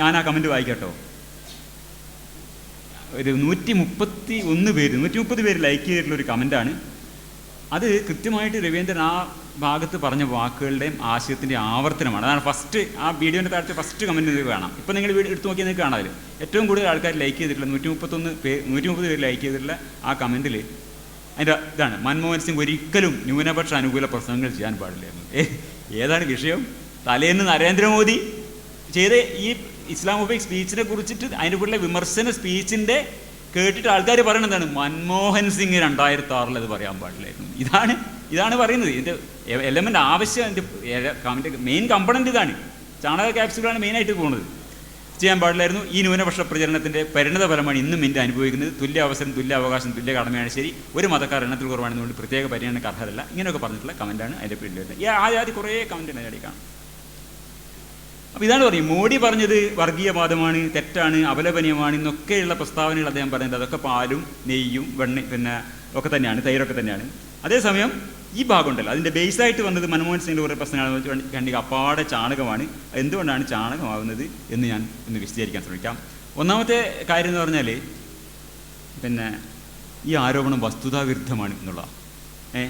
ഞാൻ ആ കമൻറ്റ് വായിക്കട്ടോ. ഒരു 130 പേര് ലൈക്ക് ചെയ്തിട്ടുള്ളൊരു കമൻറ്റാണ്. അത് കൃത്യമായിട്ട് രവീന്ദ്രൻ ആ ഭാഗത്ത് പറഞ്ഞ വാക്കുകളുടെയും ആശയത്തിൻ്റെയും ആവർത്തനമാണ്. അതാണ് ഫസ്റ്റ്, ആ വീഡിയോൻ്റെ താഴത്തെ ഫസ്റ്റ് കമൻറ്റ് നിങ്ങൾക്ക് കാണാം. ഇപ്പോൾ നിങ്ങൾ വീഡിയോ എടുത്ത് നോക്കിയാൽ നിങ്ങൾക്ക് കാണാം. ഏറ്റവും കൂടുതൽ ആൾക്കാർ ലൈക്ക് ചെയ്തിട്ടുള്ള 130 പേര് ലൈക്ക് ചെയ്തിട്ടുള്ള ആ കമൻറ്റിൽ അതിൻ്റെ ഇതാണ്: മൻമോഹൻ സിംഗ് ഒരിക്കലും ന്യൂനപക്ഷ അനുകൂല പ്രസംഗങ്ങൾ ചെയ്യാൻ പാടില്ലായിരുന്നു. ഏതാണ് വിഷയം? തലേന്ന് നരേന്ദ്രമോദി ചെയ്ത ഈ ഇസ്ലാമോഫോബിക് സ്പീച്ചിനെ കുറിച്ചിട്ട് അതിൻ്റെ കൂടെ വിമർശന സ്പീച്ചിൻ്റെ കേട്ടിട്ട് ആൾക്കാർ പറയുന്നത് എന്താണ്? മൻമോഹൻ സിംഗ് 2006 അത് പറയാൻ പാടില്ലായിരുന്നു. ഇതാണ് പറയുന്നത്. ഇതിൻ്റെ എലമെൻ്റ് ആവശ്യം, അതിൻ്റെ മെയിൻ കമ്പണൻ്റ് ഇതാണ്. ചാണക ക്യാപ്സ്യൂളാണ് മെയിനായിട്ട് പോകുന്നത്. ചെയ്യാൻ പാടില്ലായിരുന്നു. ഈ ന്യൂനപക്ഷ പ്രചരണത്തിൻ്റെ പരിണത ഫലമാണ് ഇന്നും ഇന്ത്യ അനുഭവിക്കുന്നത്. തുല്യ അവസരം, തുല്യ അവകാശം, തുല്യ കടമയാണ് ശരി. ഒരു മതക്കാർ എണ്ണത്തിൽ കുറവാണെന്നുകൊണ്ട് പ്രത്യേക പരിഗണനയ്ക്ക് അർഹതല്ല. ഇങ്ങനെയൊക്കെ പറഞ്ഞിട്ടുള്ള കമൻറ്റാണ് അതിൻ്റെ പിന്നിൽ വരുന്നത്. ആദ്യം കുറേ കമൻറ്റാണ് അതിൻ്റെ കാണാം. അപ്പോൾ ഇതാണ് പറയും, മോഡി പറഞ്ഞത് വർഗീയവാദമാണ്, തെറ്റാണ്, അപലപനീയമാണ് എന്നൊക്കെയുള്ള പ്രസ്താവനകൾ അദ്ദേഹം പറയുന്നത്. അതൊക്കെ പാലും നെയ്യും പിന്നെ ഒക്കെ തന്നെയാണ്, തൈരൊക്കെ തന്നെയാണ്. അതേസമയം ഈ ഭാഗം ഉണ്ടല്ലോ, അതിൻ്റെ ബേസായിട്ട് വന്നത് മൻമോഹൻ സിംഗിൻ്റെ കുറേ പ്രശ്നങ്ങൾ കണ്ടി അപ്പാടെ ചാണകമാണ്. എന്തുകൊണ്ടാണ് ചാണകമാവുന്നത് എന്ന് ഞാൻ ഒന്ന് വിശദീകരിക്കാൻ ശ്രമിക്കാം. ഒന്നാമത്തെ കാര്യം എന്ന് പറഞ്ഞാൽ, പിന്നെ ഈ ആരോപണം വസ്തുതാവിരുദ്ധമാണ് എന്നുള്ളതാണ്.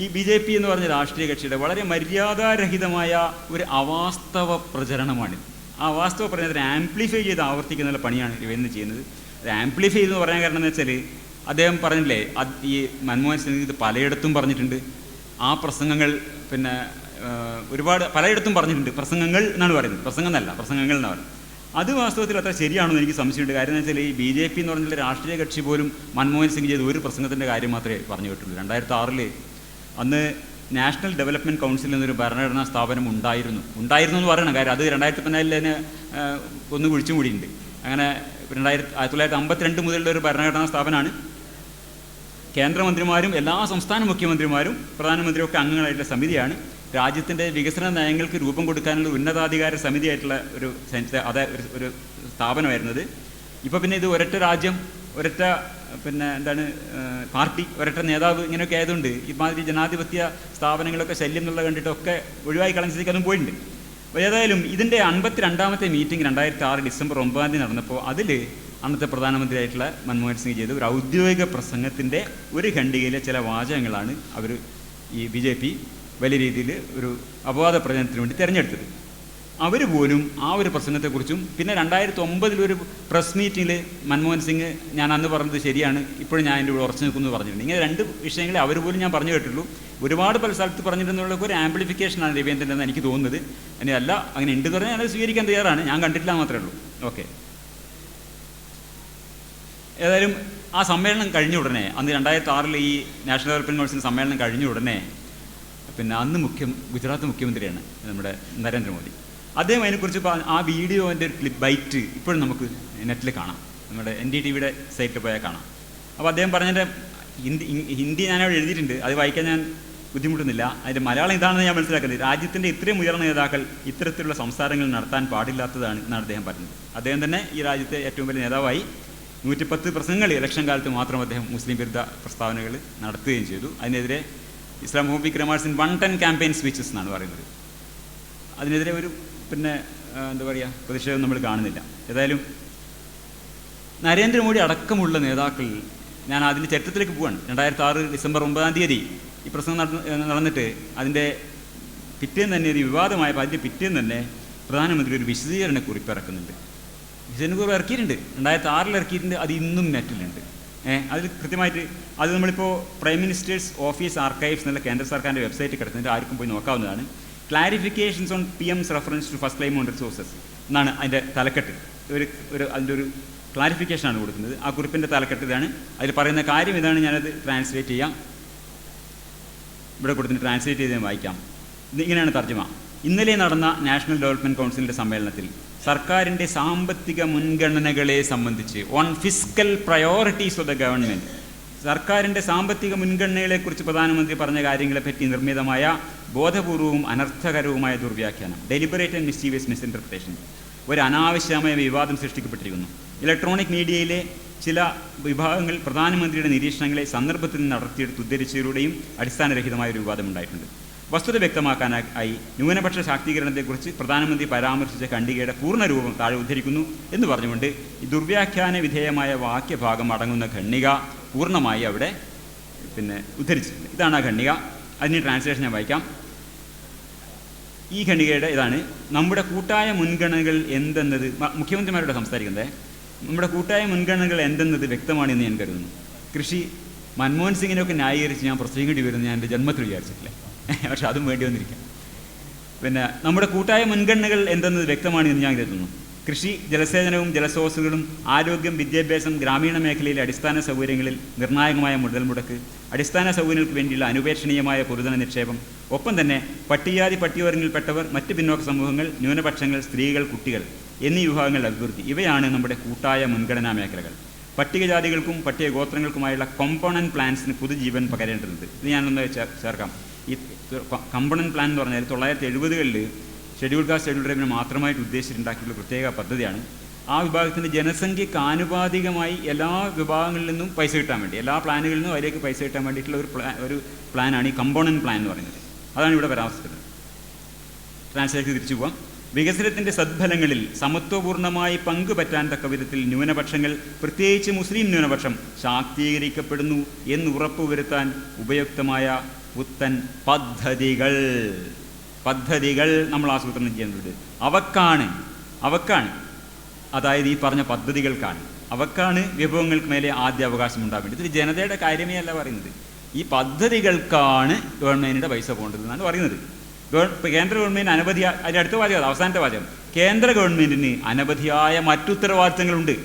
ഈ BJP എന്ന് പറഞ്ഞ രാഷ്ട്രീയ കക്ഷിയുടെ വളരെ മര്യാദാരഹിതമായ ഒരു അവാസ്തവ പ്രചരണമാണ്. ആ അവാസ്തവ പ്രചരണത്തിന് ആംപ്ലിഫൈ ചെയ്ത് ആവർത്തിക്കുന്ന പണിയാണ് രവീന്ദ്രൻ ചെയ്യുന്നത്. അത് ആംപ്ലിഫൈ ചെയ്തെന്ന് പറയാൻ കാരണം എന്ന് വെച്ചാൽ, അദ്ദേഹം പറഞ്ഞില്ലേ, ഈ മൻമോഹൻ സിംഗ് ഇത് പലയിടത്തും പറഞ്ഞിട്ടുണ്ട്. ആ പ്രസംഗങ്ങൾ പിന്നെ പലയിടത്തും പറഞ്ഞിട്ടുണ്ട്. പ്രസംഗങ്ങൾ എന്നാണ് പറയുന്നത്, പ്രസംഗങ്ങൾ എന്നാണ് പറയുന്നത്. അത് വാസ്തവത്തിൽ അത്ര ശരിയാണെന്ന് എനിക്ക് സംശയമുണ്ട്. കാര്യം എന്ന് വെച്ചാൽ, ഈ BJP എന്ന് പറഞ്ഞിട്ടുള്ള രാഷ്ട്രീയ കക്ഷി പോലും മൻമോഹൻ സിംഗ് ചെയ്ത ഒരു പ്രസംഗത്തിൻ്റെ കാര്യം മാത്രമേ പറഞ്ഞു കേട്ടുള്ളൂ. 2006 അന്ന് നാഷണൽ ഡെവലപ്മെൻറ്റ് കൗൺസിൽ എന്നൊരു ഭരണഘടനാ സ്ഥാപനം ഉണ്ടായിരുന്നു എന്ന് പറയണം. കാര്യം അത് 2014 തന്നെ ഒന്ന് കുഴിച്ചും കൂടിയുണ്ട്. അങ്ങനെ 1952 മുതലുള്ള ഒരു ഭരണഘടനാ സ്ഥാപനമാണ്. കേന്ദ്രമന്ത്രിമാരും എല്ലാ സംസ്ഥാന മുഖ്യമന്ത്രിമാരും പ്രധാനമന്ത്രിയും ഒക്കെ അംഗങ്ങളായിട്ടുള്ള സമിതിയാണ്. രാജ്യത്തിൻ്റെ വികസന നയങ്ങൾക്ക് രൂപം കൊടുക്കാനുള്ള ഉന്നതാധികാര സമിതിയായിട്ടുള്ള ഒരു സ്ഥാപനമായിരുന്നത്. ഇപ്പോൾ പിന്നെ ഇത് ഒരൊറ്റ രാജ്യം, ഒരൊറ്റ പിന്നെ എന്താണ് പാർട്ടി, ഒരൊറ്റ നേതാവ്, ഇങ്ങനെയൊക്കെ ആയതുകൊണ്ട് ഇമാതിരി ജനാധിപത്യ സ്ഥാപനങ്ങളൊക്കെ ശല്യം എന്നുള്ള കണ്ടിട്ടൊക്കെ ഒഴിവായി കളഞ്ഞിട്ട് അതും പോയിട്ടുണ്ട്. അപ്പോൾ ഏതായാലും ഇതിൻ്റെ 52ാമത്തെ മീറ്റിംഗ് 2006 ഡിസംബർ 9 നടന്നപ്പോൾ അതിൽ അന്നത്തെ പ്രധാനമന്ത്രിയായിട്ടുള്ള മൻമോഹൻ സിംഗ് ചെയ്ത ഒരു ഔദ്യോഗിക പ്രസംഗത്തിൻ്റെ ഒരു ഖണ്ഡികയിലെ ചില വാചകങ്ങളാണ് അവർ ഈ BJP വലിയ രീതിയിൽ ഒരു അപവാദ പ്രചരണത്തിന് വേണ്ടി തിരഞ്ഞെടുത്തത്. അവർ പോലും ആ ഒരു പ്രസംഗത്തെക്കുറിച്ചും, പിന്നെ 2009 പ്രസ് മീറ്റിങ്ങിൽ മൻമോഹൻ സിംഗ് ഞാൻ അന്ന് പറഞ്ഞത് ശരിയാണ്, ഇപ്പോഴും ഞാൻ എൻ്റെ കൂടെ ഉറച്ചു നിൽക്കുന്നു പറഞ്ഞിട്ടുണ്ട്. ഇങ്ങനെ 2 വിഷയങ്ങളെ അവർ പോലും ഞാൻ പറഞ്ഞു കേട്ടുള്ളൂ. ഒരുപാട് പല സ്ഥലത്ത് പറഞ്ഞിരുന്നുള്ള ഒരു ആംപ്ലിഫിക്കേഷനാണ് രവീന്ദ്രൻ്റെ എന്ന് എനിക്ക് തോന്നുന്നത്. അല്ല, അങ്ങനെ ഉണ്ട് പറഞ്ഞാൽ ഞാനത് സ്വീകരിക്കാൻ തയ്യാറാണ്. ഞാൻ കണ്ടിട്ടില്ല മാത്രമേ ഉള്ളൂ. ഓക്കെ. ഏതായാലും ആ സമ്മേളനം കഴിഞ്ഞ ഉടനെ, അന്ന് 2006 ഈ നാഷണൽ ഡെവലപ്മെൻറ്റ് കൗൺസിൽ സമ്മേളനം കഴിഞ്ഞ ഉടനെ പിന്നെ അന്ന് ഗുജറാത്ത് മുഖ്യമന്ത്രിയാണ് നമ്മുടെ നരേന്ദ്രമോദി. അദ്ദേഹം അതിനെക്കുറിച്ച് ആ വീഡിയോൻ്റെ ഒരു ക്ലിപ്പ് ബൈറ്റ് ഇപ്പോഴും നമുക്ക് നെറ്റിൽ കാണാം, നമ്മുടെ NDTVയുടെ സൈറ്റിൽ പോയാൽ കാണാം. അപ്പോൾ അദ്ദേഹം പറഞ്ഞതിൻ്റെ ഹിന്ദി ഞാനവിടെ എഴുതിയിട്ടുണ്ട്, അത് വായിക്കാൻ ഞാൻ ബുദ്ധിമുട്ടുന്നില്ല. അതിൻ്റെ മലയാളം ഇതാണെന്ന് ഞാൻ മനസ്സിലാക്കുന്നത്. രാജ്യത്തിൻ്റെ ഇത്രയും ഉയർന്ന നേതാക്കൾ ഇത്തരത്തിലുള്ള സംസാരങ്ങൾ നടത്താൻ പാടില്ലാത്തതാണ് എന്നാണ് അദ്ദേഹം പറഞ്ഞത്. അദ്ദേഹം തന്നെ ഈ രാജ്യത്തെ ഏറ്റവും വലിയ നേതാവായി 110 പ്രസംഗങ്ങൾ ഇലക്ഷൻ കാലത്ത് മാത്രം അദ്ദേഹം മുസ്ലിം വിരുദ്ധ പ്രസ്താവനകൾ നടത്തുകയും ചെയ്തു. അതിനെതിരെ Islamophobic remarks in 110 campaign speeches എന്നാണ് പറയുന്നത്. അതിനെതിരെ ഒരു പിന്നെ എന്താ പറയുക പ്രതിഷേധം നമ്മൾ കാണുന്നില്ല. ഏതായാലും നരേന്ദ്രമോദി അടക്കമുള്ള നേതാക്കൾ, ഞാൻ അതിൻ്റെ ചരിത്രത്തിലേക്ക് പോവാണ്. 2006 ഡിസംബർ 9 ഈ പ്രസംഗം നടന്നിട്ട് അതിൻ്റെ പിറ്റേന്ന് തന്നെ, ഒരു വിവാദമായ അതിൻ്റെ പിറ്റേന്ന് തന്നെ പ്രധാനമന്ത്രി ഒരു വിശദീകരണ കുറിപ്പ് ഇറക്കുന്നുണ്ട്. വിഷൻ പേപ്പർ ഇറക്കിയിട്ടുണ്ട്, 2006 ഇറക്കിയിട്ടുണ്ട്. അത് ഇന്നും നെറ്റിലുണ്ട്. അതിൽ കൃത്യമായിട്ട് അത് നമ്മളിപ്പോൾ പ്രൈം മിനിസ്റ്റേഴ്സ് ഓഫീസ് ആർക്കൈവ്സ് എന്നുള്ള കേന്ദ്ര സർക്കാരിൻ്റെ വെബ്സൈറ്റിൽ കിടക്കുന്നുണ്ട്, ആർക്കും പോയി നോക്കാവുന്നതാണ്. Clarifications on PM's reference to first claim on resources എന്നാണ് അതിൻ്റെ തലക്കെട്ട്. അതിൻ്റെ ഒരു ക്ലാരിഫിക്കേഷനാണ് കൊടുക്കുന്നത്. ആ കുറിപ്പിൻ്റെ തലക്കെട്ട് ഇതാണ്. അതിൽ പറയുന്ന കാര്യം ഇതാണ്. ഞാനത് ട്രാൻസ്ലേറ്റ് ചെയ്യാം. ഇവിടെ കൊടുത്തിട്ട് ട്രാൻസ്ലേറ്റ് ചെയ്ത് വായിക്കാം. ഇങ്ങനെയാണ് തർജ്ജമ. ഇന്നലെ നടന്ന നാഷണൽ ഡെവലപ്മെൻറ്റ് കൗൺസിലിൻ്റെ സമ്മേളനത്തിൽ സർക്കാരിൻ്റെ സാമ്പത്തിക മുൻഗണനകളെ സംബന്ധിച്ച് on fiscal priorities of the government, സർക്കാരിൻ്റെ സാമ്പത്തിക മുൻഗണനകളെക്കുറിച്ച് പ്രധാനമന്ത്രി പറഞ്ഞ കാര്യങ്ങളെപ്പറ്റി നിർമ്മിതമായ ബോധപൂർവവും അനർത്ഥകരവുമായ ദുർവ്യാഖ്യാനം, ഡെലിബറേറ്റ് ആൻഡ് മിസ്റ്റീവിയസ് മിസ്ഇൻ്റർപ്രിട്ടേഷൻ, ഒരു അനാവശ്യമായ വിവാദം സൃഷ്ടിക്കപ്പെട്ടിരിക്കുന്നു. ഇലക്ട്രോണിക് മീഡിയയിലെ ചില വിഭാഗങ്ങൾ പ്രധാനമന്ത്രിയുടെ നിരീക്ഷണങ്ങളെ സന്ദർഭത്തിൽ നിന്ന് നടത്തിയെടുത്ത് ഉദ്ധരിച്ചതിലൂടെയും അടിസ്ഥാനരഹിതമായ ഒരു വിവാദം ഉണ്ടായിട്ടുണ്ട്. വസ്തുത വ്യക്തമാക്കാനായി ന്യൂനപക്ഷ ശാക്തീകരണത്തെക്കുറിച്ച് പ്രധാനമന്ത്രി പരാമർശിച്ച ഖണ്ഡികയുടെ പൂർണ്ണരൂപം താഴെ ഉദ്ധരിക്കുന്നു എന്ന് പറഞ്ഞുകൊണ്ട് ഈ ദുർവ്യാഖ്യാന വിധേയമായ വാക്യഭാഗം അടങ്ങുന്ന ഖണ്ഡിക പൂർണ്ണമായി അവിടെ ഉദ്ധരിച്ചിട്ടുണ്ട്. ഇതാണ് ആ ഖണ്ഡിക. അതിന് ട്രാൻസ്ലേഷൻ ഞാൻ വായിക്കാം. ഈ ഖണ്ഡികയുടെ ഇതാണ്: നമ്മുടെ കൂട്ടായ മുൻഗണനകൾ എന്തെന്നത്, മുഖ്യമന്ത്രിമാരോട് സംസാരിക്കുന്നത്, നമ്മുടെ കൂട്ടായ മുൻഗണനകൾ എന്തെന്നത് വ്യക്തമാണെന്ന് ഞാൻ കരുതുന്നു. കൃഷി മൻമോഹൻ സിംഗിനൊക്കെ ന്യായീകരിച്ച് ഞാൻ പ്രസംഗിക്കേണ്ടി വരുമെന്ന് ഞാൻ എൻ്റെ ജന്മത്തിൽ വിചാരിച്ചിട്ടില്ല. പക്ഷെ അതും വേണ്ടി വന്നിരിക്കാം. നമ്മുടെ കൂട്ടായ മുൻഗണനകൾ എന്തെന്നത് വ്യക്തമാണെന്ന് ഞാൻ കരുതുന്നു. കൃഷി, ജലസേചനവും ജലസ്രോതസ്സുകളും, ആരോഗ്യം, വിദ്യാഭ്യാസം, ഗ്രാമീണ മേഖലയിലെ അടിസ്ഥാന സൗകര്യങ്ങളിൽ നിർണായകമായ മുതൽ മുടക്ക്, അടിസ്ഥാന സൗകര്യങ്ങൾക്ക് വേണ്ടിയുള്ള അനുപേക്ഷണീയമായ പൊതുധന നിക്ഷേപം, ഒപ്പം തന്നെ പട്ടികജാതി പട്ടികവർഗങ്ങളിൽപ്പെട്ടവർ, മറ്റ് പിന്നോക്ക സമൂഹങ്ങൾ, ന്യൂനപക്ഷങ്ങൾ, സ്ത്രീകൾ, കുട്ടികൾ എന്നീ വിഭാഗങ്ങളുടെ അഭിവൃദ്ധി, ഇവയാണ് നമ്മുടെ കൂട്ടായ മുൻഗണനാ മേഖലകൾ. പട്ടികജാതികൾക്കും പട്ടികഗോത്രങ്ങൾക്കുമായുള്ള കോമ്പണൻറ്റ് പ്ലാൻസിന് പുതുജീവൻ പകരേണ്ടതുണ്ട്. ഇത് ഞാനൊന്ന് ചേർക്കാം. ഈ കമ്പണൻറ്റ് പ്ലാൻ എന്ന് പറഞ്ഞാൽ 1970-കളിൽ ഷെഡ്യൂൾ കാസ്റ്റ് ഷെഡ്യൂൾ ട്രൈബിന് മാത്രമായിട്ട് ഉദ്ദേശിച്ചിട്ടുണ്ടാക്കിയുള്ള പ്രത്യേക പദ്ധതിയാണ്. ആ വിഭാഗത്തിൻ്റെ ജനസംഖ്യയ്ക്ക് ആനുപാതികമായി എല്ലാ വിഭാഗങ്ങളിൽ നിന്നും പൈസ കിട്ടാൻ വേണ്ടി, എല്ലാ പ്ലാനുകളിൽ നിന്നും അതിലേക്ക് പൈസ കിട്ടാൻ വേണ്ടിയിട്ടുള്ള ഒരു പ്ലാനാണ് ഈ കമ്പോണൻറ്റ് പ്ലാൻ എന്ന് പറയുന്നത്. അതാണ് ഇവിടെ പരാമർശിച്ചത്. ട്രാൻസ്ലേറ്റ് തിരിച്ചു പോകാം. വികസനത്തിൻ്റെ സദ്ഫലങ്ങളിൽ സമത്വപൂർണ്ണമായി പങ്കുപറ്റാൻ തക്ക വിധത്തിൽ ന്യൂനപക്ഷങ്ങൾ, പ്രത്യേകിച്ച് മുസ്ലിം ന്യൂനപക്ഷം ശാക്തീകരിക്കപ്പെടുന്നു എന്ന് ഉറപ്പുവരുത്താൻ ഉപയുക്തമായ പുത്തൻ പദ്ധതികൾ നമ്മൾ ആസൂത്രണം ചെയ്യേണ്ടത്. അവക്കാണ് അതായത് ഈ പറഞ്ഞ പദ്ധതികൾക്കാണ്, അവക്കാണ് വിഭവങ്ങൾക്ക് മേലെ ആദ്യ അവകാശം ഉണ്ടാവേണ്ടത്. ഇത് ജനതയുടെ കാര്യമേ അല്ല പറയുന്നത്. ഈ പദ്ധതികൾക്കാണ് ഗവൺമെൻറ്റിൻ്റെ പൈസ പോകേണ്ടതെന്നാണ് പറയുന്നത്. കേന്ദ്ര ഗവൺമെൻറ് അനവധിയായ, അതിൻ്റെ അടുത്ത വാചകം, അവസാനത്തെ വാചകം, കേന്ദ്ര ഗവൺമെൻറ്റിന് അനവധിയായ മറ്റുത്തരവാദിത്തങ്ങളുണ്ട്.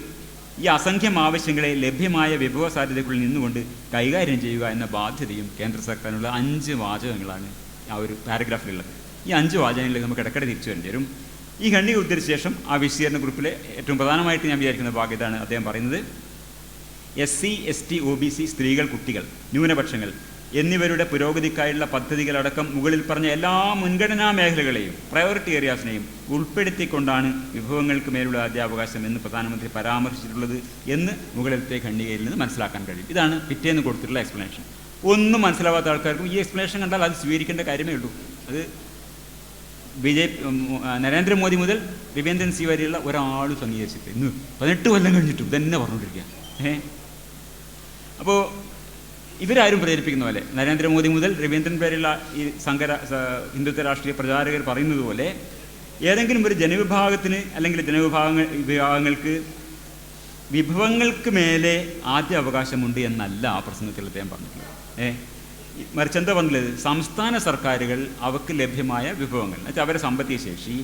ഈ അസംഖ്യം ആവശ്യങ്ങളെ ലഭ്യമായ വിഭവ സാധ്യതകളിൽ നിന്നുകൊണ്ട് കൈകാര്യം ചെയ്യുക എന്ന ബാധ്യതയും കേന്ദ്ര സർക്കാരിനുള്ള 5 വാചകങ്ങളാണ് ആ ഒരു പാരഗ്രാഫിലുള്ളത്. ഈ 5 വാചകങ്ങളിലേക്ക് നമുക്ക് ഇടയ്ക്കിടെ തിരിച്ചു വരേണ്ടി വരും. ഈ ഖണ്ഡിക ഉദ്ധരിച്ച ശേഷം ആ വിശദീകരണ ഗ്രൂപ്പിലെ ഏറ്റവും പ്രധാനമായിട്ട് ഞാൻ വിചാരിക്കുന്ന ഭാഗം ഇതാണ്. അദ്ദേഹം പറയുന്നത്, SC, ST, OBC, സ്ത്രീകൾ, കുട്ടികൾ, ന്യൂനപക്ഷങ്ങൾ എന്നിവരുടെ പുരോഗതിക്കായുള്ള പദ്ധതികളടക്കം മുകളിൽ പറഞ്ഞ എല്ലാ മുൻഗണനാ മേഖലകളെയും, പ്രയോറിറ്റി ഏരിയാസിനെയും ഉൾപ്പെടുത്തിക്കൊണ്ടാണ് വിഭവങ്ങൾക്ക് മേലുള്ള ആദ്യാവകാശം എന്ന് പ്രധാനമന്ത്രി പരാമർശിച്ചിട്ടുള്ളത് എന്ന് മുകളിലത്തെ ഖണ്ഡികയിൽ നിന്ന് മനസ്സിലാക്കാൻ കഴിയും. ഇതാണ് പിറ്റേന്ന് കൊടുത്തിട്ടുള്ള എക്സ്പ്ലനേഷൻ. ഒന്നും മനസ്സിലാവാത്ത ആൾക്കാർക്കും ഈ എക്സ്പ്ലനേഷൻ കണ്ടാൽ അത് സ്വീകരിക്കേണ്ട കാര്യമേ ഉള്ളൂ. അത് നരേന്ദ്രമോദി മുതൽ രവീന്ദ്രൻ സി വരെയുള്ള ഒരാളും അംഗീകരിച്ചിട്ട് ഇന്ന് 18 കൊല്ലം കഴിഞ്ഞിട്ടും ഇതന്നെ പറഞ്ഞുകൊണ്ടിരിക്കുക. അപ്പോൾ ഇവരാരും പ്രചരിപ്പിക്കുന്ന പോലെ, നരേന്ദ്രമോദി മുതൽ രവീന്ദ്രൻ വരെയുള്ള ഈ ഹിന്ദുത്വ രാഷ്ട്രീയ പ്രചാരകർ പറയുന്നത് പോലെ, ഏതെങ്കിലും ഒരു ജനവിഭാഗത്തിന് അല്ലെങ്കിൽ വിഭാഗങ്ങൾക്ക് വിഭവങ്ങൾക്ക് മേലെ ആദ്യ അവകാശമുണ്ട് എന്നല്ല ആ പ്രസംഗത്തിൽ അദ്ദേഹം പറഞ്ഞിട്ടുള്ളത്. മറിച്ച് എന്താ പറഞ്ഞത്, സംസ്ഥാന സർക്കാരുകൾ അവർക്ക് ലഭ്യമായ വിഭവങ്ങൾ, എന്നുവെച്ചാൽ അവരുടെ സാമ്പത്തിക ശേഷി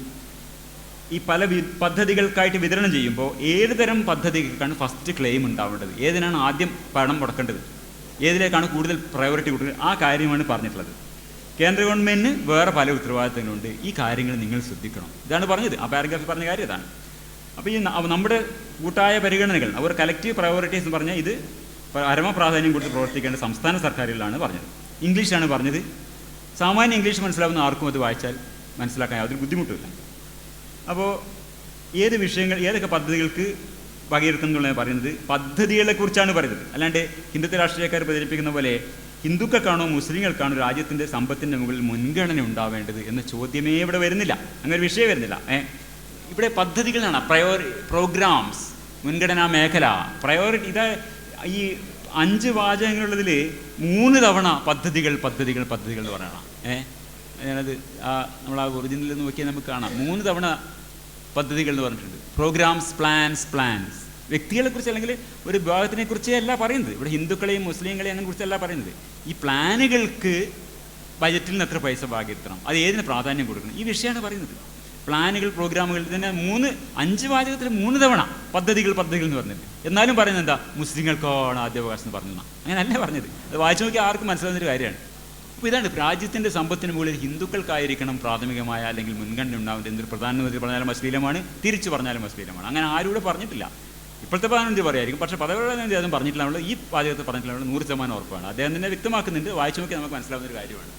ഈ പല പദ്ധതികൾക്കായിട്ട് വിതരണം ചെയ്യുമ്പോൾ ഏത് തരം പദ്ധതികൾക്കാണ് ഫസ്റ്റ് ക്ലെയിം ഉണ്ടാവേണ്ടത്, ഏതിനാണ് ആദ്യം പണം മുടക്കേണ്ടത്, ഏതിലേക്കാണ് കൂടുതൽ പ്രയോറിറ്റി കൊടുക്കുന്നത്, ആ കാര്യമാണ് പറഞ്ഞിട്ടുള്ളത്. കേന്ദ്ര ഗവൺമെൻറ്റിന് വേറെ പല ഉത്തരവാദിത്തങ്ങളുണ്ട്, ഈ കാര്യങ്ങൾ നിങ്ങൾ ശ്രദ്ധിക്കണം. ഇതാണ് പറഞ്ഞത്. ആ പാരഗ്രാഫിൽ പറഞ്ഞ കാര്യം ഇതാണ്. അപ്പോൾ ഈ നമ്മുടെ കൂട്ടായ പരിഗണനകൾ, അവർ കലക്റ്റീവ് പ്രയോറിറ്റീസ് എന്ന് പറഞ്ഞാൽ ഇത് പരമപ്രാധാന്യം കൊടുത്ത് പ്രവർത്തിക്കേണ്ട സംസ്ഥാന സർക്കാരുകളിലാണ് പറഞ്ഞത്. ഇംഗ്ലീഷാണ് പറഞ്ഞത്. സാമാന്യ ഇംഗ്ലീഷ് മനസ്സിലാവുന്ന ആർക്കും അത് വായിച്ചാൽ മനസ്സിലാക്കാൻ യാതൊരു ബുദ്ധിമുട്ടില്ല. അപ്പോൾ ഏതൊക്കെ പദ്ധതികൾക്ക് വകയിരുത്തുന്നുള്ളത് പറയുന്നത് പദ്ധതികളെക്കുറിച്ചാണ് പറയുന്നത്. അല്ലാണ്ട് ഹിന്ദുത്വ രാഷ്ട്രീയക്കാർ പ്രചരിപ്പിക്കുന്ന പോലെ ഹിന്ദുക്കൾക്കാണോ മുസ്ലിങ്ങൾക്കാണോ രാജ്യത്തിൻ്റെ സമ്പത്തിൻ്റെ മുകളിൽ മുൻഗണന ഉണ്ടാവേണ്ടത് എന്ന ചോദ്യമേ ഇവിടെ വരുന്നില്ല. അങ്ങനെ വിഷയം വരുന്നില്ല. ഇവിടെ പദ്ധതികളാണ്, പ്രോഗ്രാംസ്, മുൻഗണനാ മേഖല, പ്രയോറിറ്റി. ഇത് ഈ 5 വാചകങ്ങളുള്ളതിൽ 3 തവണ പദ്ധതികൾ എന്ന് പറയണം. ഞാനത് നമ്മൾ ആ ഒറിജിനലിൽ നോക്കിയാൽ നമുക്ക് കാണാം. 3 തവണ പദ്ധതികൾ എന്ന് പറഞ്ഞിട്ടുണ്ട്. Programmes, plans. വ്യക്തികളെക്കുറിച്ച് അല്ലെങ്കിൽ ഒരു വിഭാഗത്തിനെ കുറിച്ചേ അല്ല പറയുന്നത്. ഇവിടെ ഹിന്ദുക്കളെയും മുസ്ലിങ്ങളെയും അങ്ങനെ കുറിച്ചല്ല പറയുന്നത്. ഈ പ്ലാനുകൾക്ക് ബജറ്റിൽ നിന്ന് എത്ര പൈസ ഭാഗിക്കണം, അത് ഏതിന് പ്രാധാന്യം കൊടുക്കണം, ഈ വിഷയമാണ് പറയുന്നത്. പ്ലാനുകൾ, പ്രോഗ്രാമുകൾ തന്നെ 5 വാചകത്തിൽ 3 തവണ പദ്ധതികൾ എന്ന് പറഞ്ഞിട്ട്. എന്നാലും പറയുന്നത് എന്താ? മുസ്ലിങ്ങൾക്കാണ് ആദ്യാവകാശം എന്ന് പറഞ്ഞു. അങ്ങനെയല്ല പറഞ്ഞത്. അത് വായിച്ചു നോക്കി ആർക്കും മനസ്സിലാവുന്നൊരു കാര്യമാണ്. അപ്പോൾ ഇതാണ് രാജ്യത്തിൻ്റെ സമ്പത്തിന് മുകളിൽ ഹിന്ദുക്കൾക്കായിരിക്കണം പ്രാഥമികമായ അല്ലെങ്കിൽ മുൻഗണന ഉണ്ടാവേണ്ടത്. എന്തൊരു പ്രധാനമന്ത്രി പറഞ്ഞാലും അശ്ലീലമാണ്, തിരിച്ചു പറഞ്ഞാലും അശ്ലീലമാണ്. അങ്ങനെ ആരും പറഞ്ഞിട്ടില്ല. ഇപ്പോഴത്തെ പ്രധാനമന്ത്രി പറയായിരിക്കും, പക്ഷേ പദവികളുടെ അതും പറഞ്ഞിട്ടില്ല. ഈ വാചകത്തിൽ പറഞ്ഞിട്ടില്ല. 100% ഉറപ്പാണ്. അദ്ദേഹം തന്നെ വ്യക്തമാക്കുന്നുണ്ട്. വായിച്ചു നോക്കി നമുക്ക് മനസ്സിലാവുന്ന ഒരു കാര്യമാണ്.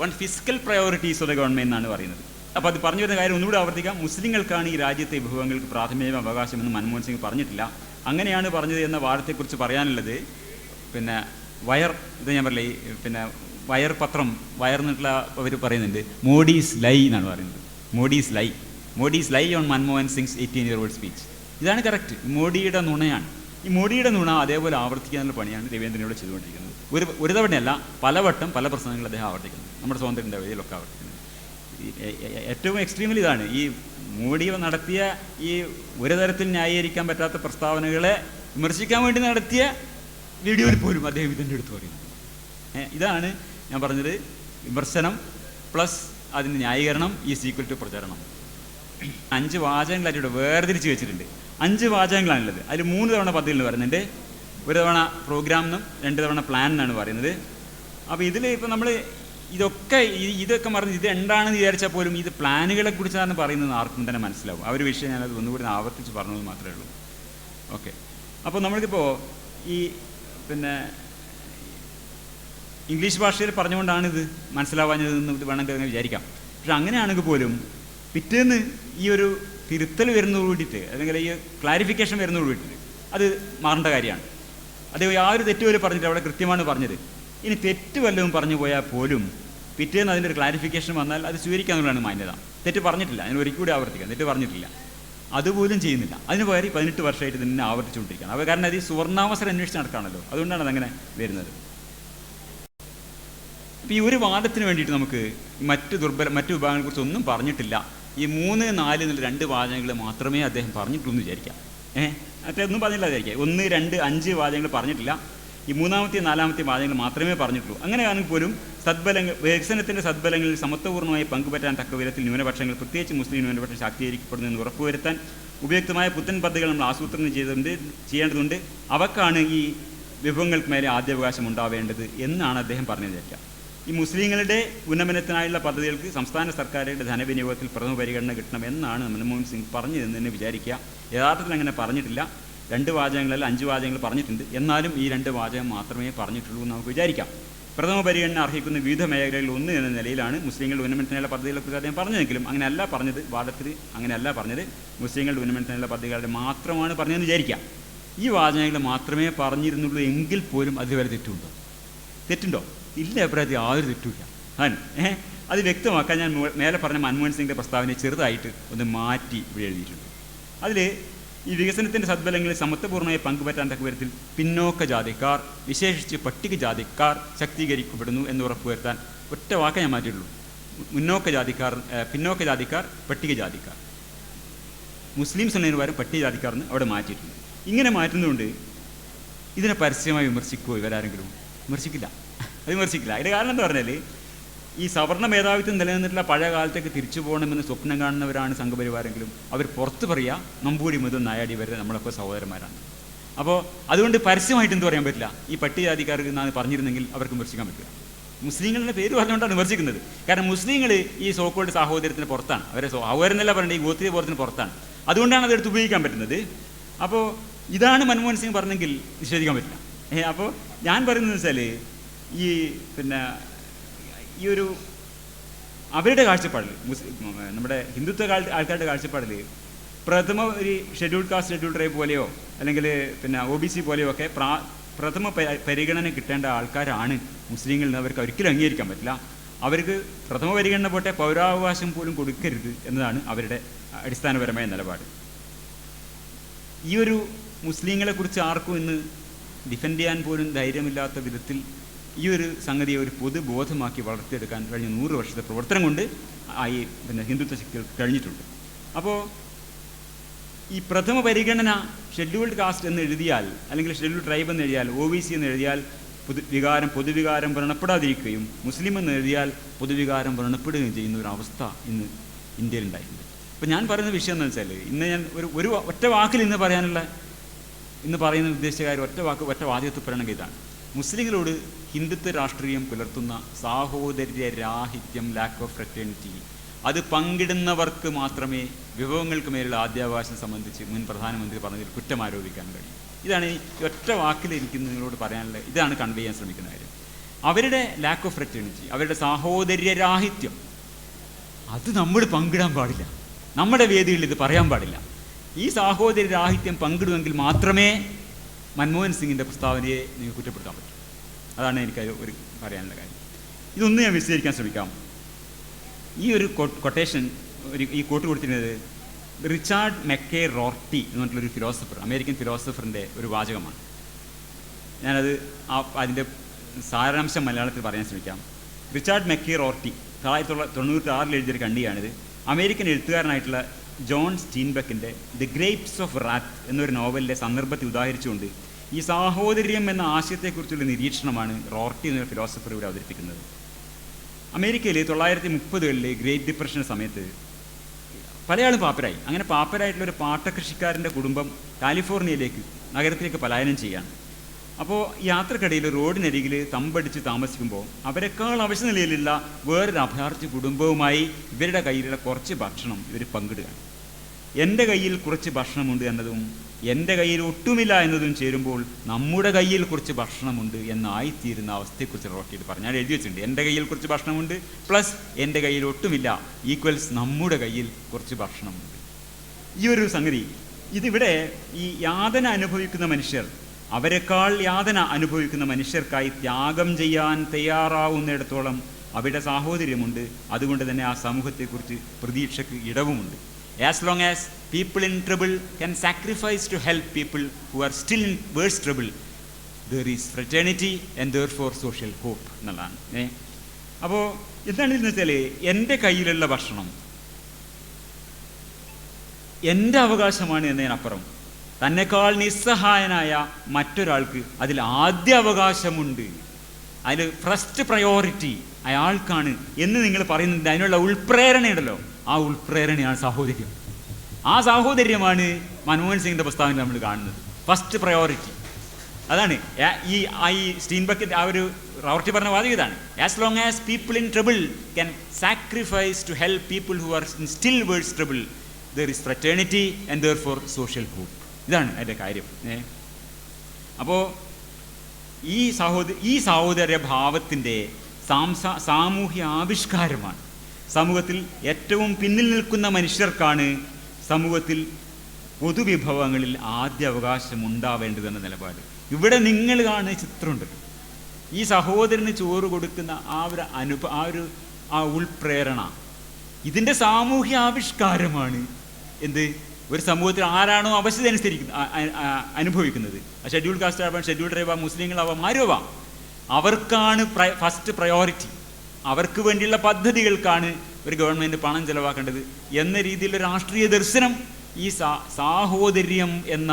1 physical priorities of the government എന്നാണ് പറയുന്നത്. അപ്പോൾ അത് പറഞ്ഞു വരുന്ന കാര്യം ഒന്നുകൂടി ആവർത്തിക്കാം. മുസ്ലിങ്ങൾക്കാണ് ഈ രാജ്യത്തെ വിഭവങ്ങൾക്ക് പ്രാഥമിക അവകാശമെന്ന് മൻമോഹൻ സിംഗ് പറഞ്ഞിട്ടില്ല. അങ്ങനെയാണ് പറഞ്ഞത് എന്ന വാദത്തെക്കുറിച്ച് പറയാനുള്ളത് പിന്നെ ഇത് ഞാൻ പറയില്ല, പിന്നെ വയർ എന്നിട്ടുള്ള അവർ പറയുന്നുണ്ട് മോഡീസ് ലൈ എന്നാണ് പറയുന്നത്. Modi's lie on Manmohan Singh's 18-year-old speech. ഇതാണ് കറക്റ്റ്. മോഡിയുടെ നുണയാണ്. ഈ മോഡിയുടെ നുണ അതേപോലെ ആവർത്തിക്കാനുള്ള പണിയാണ് രവീന്ദ്രനോട് ചെയ്തുകൊണ്ടിരിക്കുന്നത്. ഒരു തവണയല്ല, പലവട്ടം പല പ്രശ്നങ്ങൾ അദ്ദേഹം ആവർത്തിക്കുന്നത്. നമ്മുടെ സ്വാതന്ത്ര്യത്തിൻ്റെ വഴിയിലൊക്കെ ആവർത്തിക്കുന്നത്. ഏറ്റവും എക്സ്ട്രീമിൽ ഇതാണ്. ഈ മോഡി നടത്തിയ ഈ ഒരു തരത്തിൽ ന്യായീകരിക്കാൻ പറ്റാത്ത പ്രസ്താവനകളെ വിമർശിക്കാൻ വേണ്ടി നടത്തിയ വീഡിയോയിൽ പോലും അദ്ദേഹം ഇതിൻ്റെ എടുത്ത് പറയുന്നത്. ഇതാണ് ഞാൻ പറഞ്ഞത്. വിമർശനം പ്ലസ് അതിന് ന്യായീകരണം ഈസ് ഈക്വൽ ടു പ്രചരണം. 5 വാചകങ്ങളായിട്ട് വേർതിരിച്ച് വെച്ചിട്ടുണ്ട്. 5 വാചകങ്ങളാണുള്ളത്. അതിൽ 3 തവണ പദ്ധതികൾ എന്ന് പറയുന്നുണ്ട്. 1 തവണ പ്രോഗ്രാം എന്നും 2 തവണ പ്ലാൻ എന്നാണ് പറയുന്നത്. അപ്പോൾ ഇതിൽ ഇപ്പോൾ നമ്മൾ ഇതൊക്കെ പറഞ്ഞ് ഇത് എന്താണെന്ന് വിചാരിച്ചാൽ പോലും ഇത് പ്ലാനുകളെ കുറിച്ചാണ് പറയുന്നത് ആർക്കും തന്നെ മനസ്സിലാവും. ആ ഒരു വിഷയം ഞാനത് ഒന്നുകൂടി ആവർത്തിച്ച് പറഞ്ഞത് മാത്രമേ ഉള്ളൂ. ഓക്കെ. അപ്പോൾ നമ്മൾക്കിപ്പോൾ ഈ പിന്നെ ഇംഗ്ലീഷ് ഭാഷയിൽ പറഞ്ഞുകൊണ്ടാണ് ഇത് മനസ്സിലാവാഞ്ഞതെന്ന് വേണമെങ്കിൽ അങ്ങനെ വിചാരിക്കാം. പക്ഷെ അങ്ങനെയാണെങ്കിൽ പോലും പിറ്റേന്ന് ഈ ഒരു തിരുത്തൽ വരുന്നതോട് കൂടിയിട്ട് അല്ലെങ്കിൽ ഈ ക്ലാരിഫിക്കേഷൻ വരുന്നതോട് കൂടിയിട്ട് അത് മാറേണ്ട കാര്യമാണ്. അത് യാതൊരു തെറ്റ് പോലും പറഞ്ഞിട്ട് അവിടെ കൃത്യമാണ് പറഞ്ഞത്. ഇനി തെറ്റ് വല്ലതും പറഞ്ഞു പോയാൽ പോലും പിറ്റേന്ന് അതിൻ്റെ ഒരു ക്ലാരിഫിക്കേഷൻ വന്നാൽ അത് സ്വീകരിക്കാന്നുള്ളതാണ് മാന്യത. തെറ്റ് പറഞ്ഞിട്ടില്ല, അതിന് ഒരിക്കൽ കൂടി ആവർത്തിക്കാം. തെറ്റ് പറഞ്ഞിട്ടില്ല, അതുപോലും ചെയ്യുന്നില്ല. അതിന് പകരം 18 വർഷമായിട്ട് തന്നെ ആവർത്തിച്ചുകൊണ്ടിരിക്കുകയാണ്. അത് കാരണം അത് ഈ സുവർണാവസരം അന്വേഷിച്ച് നടക്കുകയാണല്ലോ, അതുകൊണ്ടാണ് അതങ്ങനെ വരുന്നത്. അപ്പോൾ ഈ ഒരു വാദത്തിന് വേണ്ടിയിട്ട് നമുക്ക് മറ്റു വിഭാഗങ്ങളെക്കുറിച്ച് ഒന്നും പറഞ്ഞിട്ടില്ല. ഈ 3, 4 എന്നുള്ള 2 വാചകങ്ങൾ മാത്രമേ അദ്ദേഹം പറഞ്ഞിട്ടുള്ളൂ എന്ന് വിചാരിക്കാം. മറ്റേ ഒന്നും പറഞ്ഞില്ല വിചാരിക്കാം. 1, 2, 5 വാചകങ്ങൾ പറഞ്ഞിട്ടില്ല. ഈ 3ാമത്തെ 4ാമത്തെ വാചകങ്ങൾ മാത്രമേ പറഞ്ഞിട്ടുള്ളൂ. അങ്ങനെയാണെങ്കിൽ പോലും വികസനത്തിൻ്റെ സദ്ബലങ്ങളിൽ സമത്വപൂർണ്ണമായി പങ്കുപറ്റാൻ തക്ക വിധത്തിൽ ന്യൂനപക്ഷങ്ങൾ, പ്രത്യേകിച്ച് മുസ്ലിം ന്യൂനപക്ഷം ശാക്തീകരിക്കപ്പെടുന്നു എന്ന് ഉറപ്പുവരുത്താൻ ഉപയുക്തമായ പുത്തൻ പദ്ധതികൾ നമ്മൾ ആസൂത്രണം ചെയ്യേണ്ടതുണ്ട്. അവക്കാണ് ഈ വിഭവങ്ങൾക്ക് മേലെ ആദ്യാവകാശം ഉണ്ടാവേണ്ടത് എന്നാണ് അദ്ദേഹം പറഞ്ഞു വിചാരിക്കുക. ഈ മുസ്ലിങ്ങളുടെ ഉന്നമനത്തിനായുള്ള പദ്ധതികൾക്ക് സംസ്ഥാന സർക്കാരുകളുടെ ധനവിനിയോഗത്തിൽ പ്രഥമ പരിഗണന കിട്ടണം എന്നാണ് മൻമോഹൻ സിംഗ് പറഞ്ഞതെന്ന് തന്നെ വിചാരിക്കുക. യഥാർത്ഥത്തിൽ അങ്ങനെ പറഞ്ഞിട്ടില്ല. 2 വാചകങ്ങളല്ല 5 വാചകങ്ങൾ പറഞ്ഞിട്ടുണ്ട്. എന്നാലും ഈ 2 വാചകം മാത്രമേ പറഞ്ഞിട്ടുള്ളൂ എന്ന് നമുക്ക് വിചാരിക്കാം. പ്രഥമ പരിഗണന അർഹിക്കുന്ന വിവിധ മേഖലകളിൽ ഒന്ന് എന്ന നിലയിലാണ് മുസ്ലിങ്ങളുടെ ഉന്നമനത്തിനുള്ള പദ്ധതികളെക്കുറിച്ച് അദ്ദേഹം പറഞ്ഞതെങ്കിലും അങ്ങനെയല്ല പറഞ്ഞത്. വാദത്തിൽ അങ്ങനെയല്ല പറഞ്ഞത്. മുസ്ലിങ്ങളുടെ ഉന്നമനത്തിനുള്ള പദ്ധതികളുടെ മാത്രമാണ് പറഞ്ഞതെന്ന് വിചാരിക്കാം. ഈ വാചകങ്ങൾ മാത്രമേ പറഞ്ഞിരുന്നുള്ളൂ എങ്കിൽ പോലും അതുവരെ തെറ്റുണ്ടോ? ഇല്ല, അഭിപ്രായത്തിൽ യാതൊരു തെറ്റുമില്ല. അത് വ്യക്തമാക്കാൻ ഞാൻ മേലെ പറഞ്ഞ മൻമോഹൻ സിംഗിൻ്റെ പ്രസ്താവനയെ ചെറുതായിട്ട് ഒന്ന് മാറ്റി ഇവിടെ എഴുതിയിട്ടുണ്ട്. അതിൽ ഈ വികസനത്തിൻ്റെ സദ്ബലങ്ങളിൽ സമത്വപൂർണ്ണമായി പങ്കുപറ്റാൻ തക്ക വിധത്തിൽ പിന്നോക്ക ജാതിക്കാർ, വിശേഷിച്ച് പട്ടികജാതിക്കാർ ശാക്തീകരിക്കപ്പെടുന്നു എന്ന് ഉറപ്പുവരുത്താൻ ഒറ്റ വാക്കേ ഞാൻ മാറ്റിയിട്ടുള്ളൂ. പിന്നോക്ക ജാതിക്കാർ, പട്ടികജാതിക്കാർ. മുസ്ലിംസ് എന്നതിന് പകരം പട്ടികജാതിക്കാർ എന്ന് അവിടെ മാറ്റിയിട്ടുണ്ട്. ഇങ്ങനെ മാറ്റുന്നതുകൊണ്ട് ഇതിനെ പരസ്യമായി വിമർശിക്കുമോ ഇവരാരെങ്കിലും? വിമർശിക്കില്ല. അതിൻ്റെ കാരണം എന്താ പറഞ്ഞാൽ ഈ സവർണ്ണ മേധാവിത്വം നിലനിന്നിട്ടുള്ള പഴയ കാലത്തേക്ക് തിരിച്ചു പോകണമെന്ന് സ്വപ്നം കാണുന്നവരാണ് സംഘപരിവാരെങ്കിലും അവർ പുറത്ത് പറയുക നമ്പൂരി മുതൽ നായാടി വരെ നമ്മളൊക്കെ സഹോദരന്മാരാണ്. അപ്പോൾ അതുകൊണ്ട് പരസ്യമായിട്ട് എന്ത് പറയാൻ പറ്റില്ല. ഈ പട്ടികജാതിക്കാർക്ക് എന്നാണ് പറഞ്ഞിരുന്നെങ്കിൽ അവർക്ക് വിമർശിക്കാൻ പറ്റില്ല. മുസ്ലിങ്ങളുടെ പേര് പറഞ്ഞുകൊണ്ടാണ് വിമർശിക്കുന്നത്. കാരണം മുസ്ലിങ്ങൾ ഈ സോക്കോൾഡ് സഹോദരത്തിന് പുറത്താണ്. അവരെ സഹോദരനല്ല പറയേണ്ടത്, ഈ ഗോത്രീയ ബോധത്തിന് പുറത്താണ്. അതുകൊണ്ടാണ് അതെടുത്ത് ഉപയോഗിക്കാൻ പറ്റുന്നത്. അപ്പോൾ ഇതാണ് മൻമോഹൻ സിംഗ് പറഞ്ഞെങ്കിൽ നിഷേധിക്കാൻ പറ്റില്ല. അപ്പോൾ ഞാൻ പറയുന്നത് വെച്ചാൽ ഈ ഒരു അവരുടെ കാഴ്ചപ്പാടിൽ നമ്മുടെ ഹിന്ദുത്വ ആൾക്കാരുടെ കാഴ്ചപ്പാടിൽ പ്രഥമ ഒരു ഷെഡ്യൂൾഡ് കാസ്റ്റ് ഷെഡ്യൂൾഡ് ട്രൈബ് പോലെയോ അല്ലെങ്കിൽ OBC പോലെയോ ഒക്കെ പ്രഥമ പരിഗണന കിട്ടേണ്ട ആൾക്കാരാണ് മുസ്ലിങ്ങളിൽ നിന്ന്. അവർക്ക് ഒരിക്കലും അംഗീകരിക്കാൻ പറ്റില്ല. അവർക്ക് പ്രഥമ പരിഗണന പോട്ടെ പൗരാവകാശം പോലും കൊടുക്കരുത് എന്നതാണ് അവരുടെ അടിസ്ഥാനപരമായ നിലപാട്. ഈ ഒരു മുസ്ലിങ്ങളെക്കുറിച്ച് ആർക്കും ഇന്ന് ഡിഫെൻഡ് ചെയ്യാൻ പോലും ധൈര്യമില്ലാത്ത വിധത്തിൽ ഈ ഒരു സംഗതിയെ ഒരു പൊതുബോധമാക്കി വളർത്തിയെടുക്കാൻ കഴിഞ്ഞ 100 വർഷത്തെ പ്രവർത്തനം കൊണ്ട് ഈ ഹിന്ദുത്വ ശക്തികൾ കഴിഞ്ഞിട്ടുണ്ട്. അപ്പോൾ ഈ പ്രഥമ പരിഗണന ഷെഡ്യൂൾഡ് കാസ്റ്റ് എന്ന് എഴുതിയാൽ, അല്ലെങ്കിൽ ഷെഡ്യൂൾഡ് ട്രൈബ് എന്ന് എഴുതിയാൽ, OBC എന്ന് എഴുതിയാൽ പൊതുവികാരം വ്രണപ്പെടാതിരിക്കുകയും മുസ്ലിം എന്ന് എഴുതിയാൽ പൊതുവികാരം വ്രണപ്പെടുകയും ചെയ്യുന്ന ഒരു അവസ്ഥ ഇന്ന് ഇന്ത്യയിൽ ഉണ്ടായിട്ടുണ്ട്. അപ്പോൾ ഞാൻ പറയുന്ന വിഷയം എന്ന് വെച്ചാൽ, ഇന്ന് ഞാൻ ഒരു ഒറ്റ വാക്കിൽ ഇന്ന് പറയുന്ന ഉദ്ദേശിച്ച കാര്യം ഒറ്റ വാദ്യത്തിൽ പറയണമെങ്കിൽ ഇതാണ്: മുസ്ലിങ്ങളോട് ഹിന്ദുത്വ രാഷ്ട്രീയം പുലർത്തുന്ന സാഹോദര്യ രാഹിത്യം, ലാക്ക് ഓഫ് ഫ്രറ്റേണിറ്റി, അത് പങ്കിടുന്നവർക്ക് മാത്രമേ വിഭവങ്ങൾക്ക് മേലുള്ള ആദ്യാവകാശം സംബന്ധിച്ച് മുൻ പ്രധാനമന്ത്രി പറഞ്ഞതിൽ കുറ്റം ആരോപിക്കാൻ കഴിയും. ഇതാണ് ഈ ഒറ്റ വാക്കിൽ എനിക്ക് നിങ്ങളോട് പറയാനുള്ള, ഇതാണ് കൺവേ ചെയ്യാൻ ശ്രമിക്കുന്ന കാര്യം. അവരുടെ ലാക്ക് ഓഫ് ഫ്രറ്റേണിറ്റി, അവരുടെ സാഹോദര്യ രാഹിത്യം, അത് നമ്മൾ പങ്കിടാൻ പാടില്ല. നമ്മുടെ വേദികളിൽ ഇത് പറയാൻ പാടില്ല. ഈ സാഹോദര്യ രാഹിത്യം പങ്കിടുമെങ്കിൽ മാത്രമേ മൻമോഹൻ സിംഗിൻ്റെ പ്രസ്താവനയെ നിങ്ങൾക്ക് കുറ്റപ്പെടുത്താൻ പറ്റൂ. അതാണ് എനിക്ക് ഒരു പറയാനുള്ള കാര്യം. ഇതൊന്ന് ഞാൻ വിശദീകരിക്കാൻ ശ്രമിക്കാം. ഈ ഒരു കൊട്ടേഷൻ, ഈ കോട്ട് കൊടുത്തിരുന്നത് റിച്ചാർഡ് മെക്കേ റോർട്ടി എന്ന് പറഞ്ഞിട്ടുള്ളൊരു ഫിലോസഫർ, അമേരിക്കൻ ഫിലോസഫറിൻ്റെ ഒരു വാചകമാണ്. ഞാനത് സാരാംശം മലയാളത്തിൽ പറയാൻ ശ്രമിക്കാം. റിച്ചാർഡ് മെക്കേ റോർട്ടി 1996 എഴുതിയൊരു കണ്ണിയാണിത്. അമേരിക്കൻ എഴുത്തുകാരനായിട്ടുള്ള ജോൺ സ്റ്റീൻബെക്കിൻ്റെ ദി ഗ്രേപ്സ് ഓഫ് റാത്ത് എന്നൊരു നോവലിൻ്റെ സന്ദർഭത്തെ ഉദാഹരിച്ചുകൊണ്ട് ഈ സാഹോദര്യം എന്ന ആശയത്തെക്കുറിച്ചുള്ള നിരീക്ഷണമാണ് റോർട്ടി എന്ന ഫിലോസഫർ ഇവിടെ അവതരിപ്പിക്കുന്നത്. അമേരിക്കയിൽ 1930കളിൽ ഗ്രേറ്റ് ഡിപ്രഷൻ സമയത്ത് പലയാളും പാപ്പരായി. അങ്ങനെ പാപ്പരായിട്ടുള്ളൊരു പാട്ടകൃഷിക്കാരൻ്റെ കുടുംബം കാലിഫോർണിയയിലേക്ക്, നഗരത്തിലേക്ക് പലായനം ചെയ്യാണ്. അപ്പോൾ യാത്രക്കിടയിൽ റോഡിനരികിൽ തമ്പടിച്ച് താമസിക്കുമ്പോൾ അവരെക്കാൾ അവശനിലയിലുള്ള വേറൊരു അഭയാർത്ഥി കുടുംബവുമായി ഇവരുടെ കയ്യിലുള്ള കുറച്ച് ഭക്ഷണം ഇവർ പങ്കിടുകയാണ്. എൻ്റെ കയ്യിൽ കുറച്ച് ഭക്ഷണമുണ്ട് എന്നതും എൻ്റെ കയ്യിൽ ഒട്ടുമില്ല എന്നതും ചേരുമ്പോൾ നമ്മുടെ കയ്യിൽ കുറച്ച് ഭക്ഷണമുണ്ട് എന്നായിത്തീരുന്ന അവസ്ഥയെക്കുറിച്ച് റോട്ടിയിട്ട് പറഞ്ഞു. ഞാൻ എഴുതി വെച്ചിട്ടുണ്ട്, എൻ്റെ കയ്യിൽ കുറച്ച് ഭക്ഷണമുണ്ട് പ്ലസ് എൻ്റെ കയ്യിൽ ഒട്ടുമില്ല ഈക്വൽസ് നമ്മുടെ കയ്യിൽ കുറച്ച് ഭക്ഷണമുണ്ട്. ഈ ഒരു സംഗതി ഇതിവിടെ ഈ യാതന അനുഭവിക്കുന്ന മനുഷ്യർ, അവരെക്കാൾ യാതന അനുഭവിക്കുന്ന മനുഷ്യർക്കായി ത്യാഗം ചെയ്യാൻ തയ്യാറാവുന്നിടത്തോളം അവിടെ സാഹോദര്യമുണ്ട്. അതുകൊണ്ട് തന്നെ ആ സമൂഹത്തെക്കുറിച്ച് പ്രതീക്ഷയ്ക്ക് ഇടവുമുണ്ട്. As long as people in trouble can sacrifice to help people who are still in worse trouble, there is fraternity and therefore social hope എന്നുള്ളതാണ്. അപ്പോൾ എന്താണെന്ന് വെച്ചാൽ, എൻ്റെ കയ്യിലുള്ള ഭക്ഷണം എൻ്റെ അവകാശമാണ് എന്നതിനപ്പുറം തന്നെക്കാൾ നിസ്സഹായനായ മറ്റൊരാൾക്ക് അതിൽ ആദ്യ അവകാശമുണ്ട്, അതിൽ ഫസ്റ്റ് പ്രയോറിറ്റി അയാൾക്കാണ് എന്ന് നിങ്ങൾ പറയുന്നത്. അതിനുള്ള ഉൾപ്രേരണയുണ്ടല്ലോ, ആ ഉൾപ്രേരണയാണ് സാഹോദര്യം. ആ സാഹോദര്യമാണ് മൻമോഹൻ സിംഗിൻ്റെ പ്രസ്താവനയിൽ നമ്മൾ കാണുന്നത്. ഫസ്റ്റ് പ്രയോറിറ്റി അതാണ്. ഈ സ്റ്റീൻബെക്കിൻ്റെ ആ ഒരു റോർട്ടി പറഞ്ഞ വാദം ഇതാണ്: as long as people in trouble can sacrifice to help people who are in still worse trouble, there is fraternity and therefore social hope. ഇതാണ് അതിൻ്റെ കാര്യം. അപ്പോൾ ഈ സാഹോദര്യ ഭാവത്തിൻ്റെ സാമൂഹ്യ ആവിഷ്കാരമാണ്. സമൂഹത്തിൽ ഏറ്റവും പിന്നിൽ നിൽക്കുന്ന മനുഷ്യർക്കാണ് സമൂഹത്തിൽ പൊതുവിഭവങ്ങളിൽ ആദ്യ അവകാശം ഉണ്ടാവേണ്ടതെന്ന നിലപാട്. ഇവിടെ നിങ്ങൾ കാണുന്ന ചിത്രമുണ്ട്. ഈ സഹോദരന് ചോറ് കൊടുക്കുന്ന ആ ഉൾപ്രേരണ, ഇതിൻ്റെ സാമൂഹ്യ ആവിഷ്കാരമാണ് എന്ത്? ഒരു സമൂഹത്തിൽ ആരാണോ അവശത അനുഭവിക്കുന്നത്, ഷെഡ്യൂൾ കാസ്റ്റ് ആവാം, ഷെഡ്യൂൾ ട്രൈബ് ആവാം, മുസ്ലിങ്ങളാവാം, ആരുമാവാം, അവർക്കാണ് ഫസ്റ്റ് പ്രയോറിറ്റി. അവർക്ക് വേണ്ടിയുള്ള പദ്ധതികൾക്കാണ് ഒരു ഗവൺമെൻറ് പണം ചെലവാക്കേണ്ടത് എന്ന രീതിയിലുള്ള രാഷ്ട്രീയ ദർശനം ഈ സാഹോദര്യം എന്ന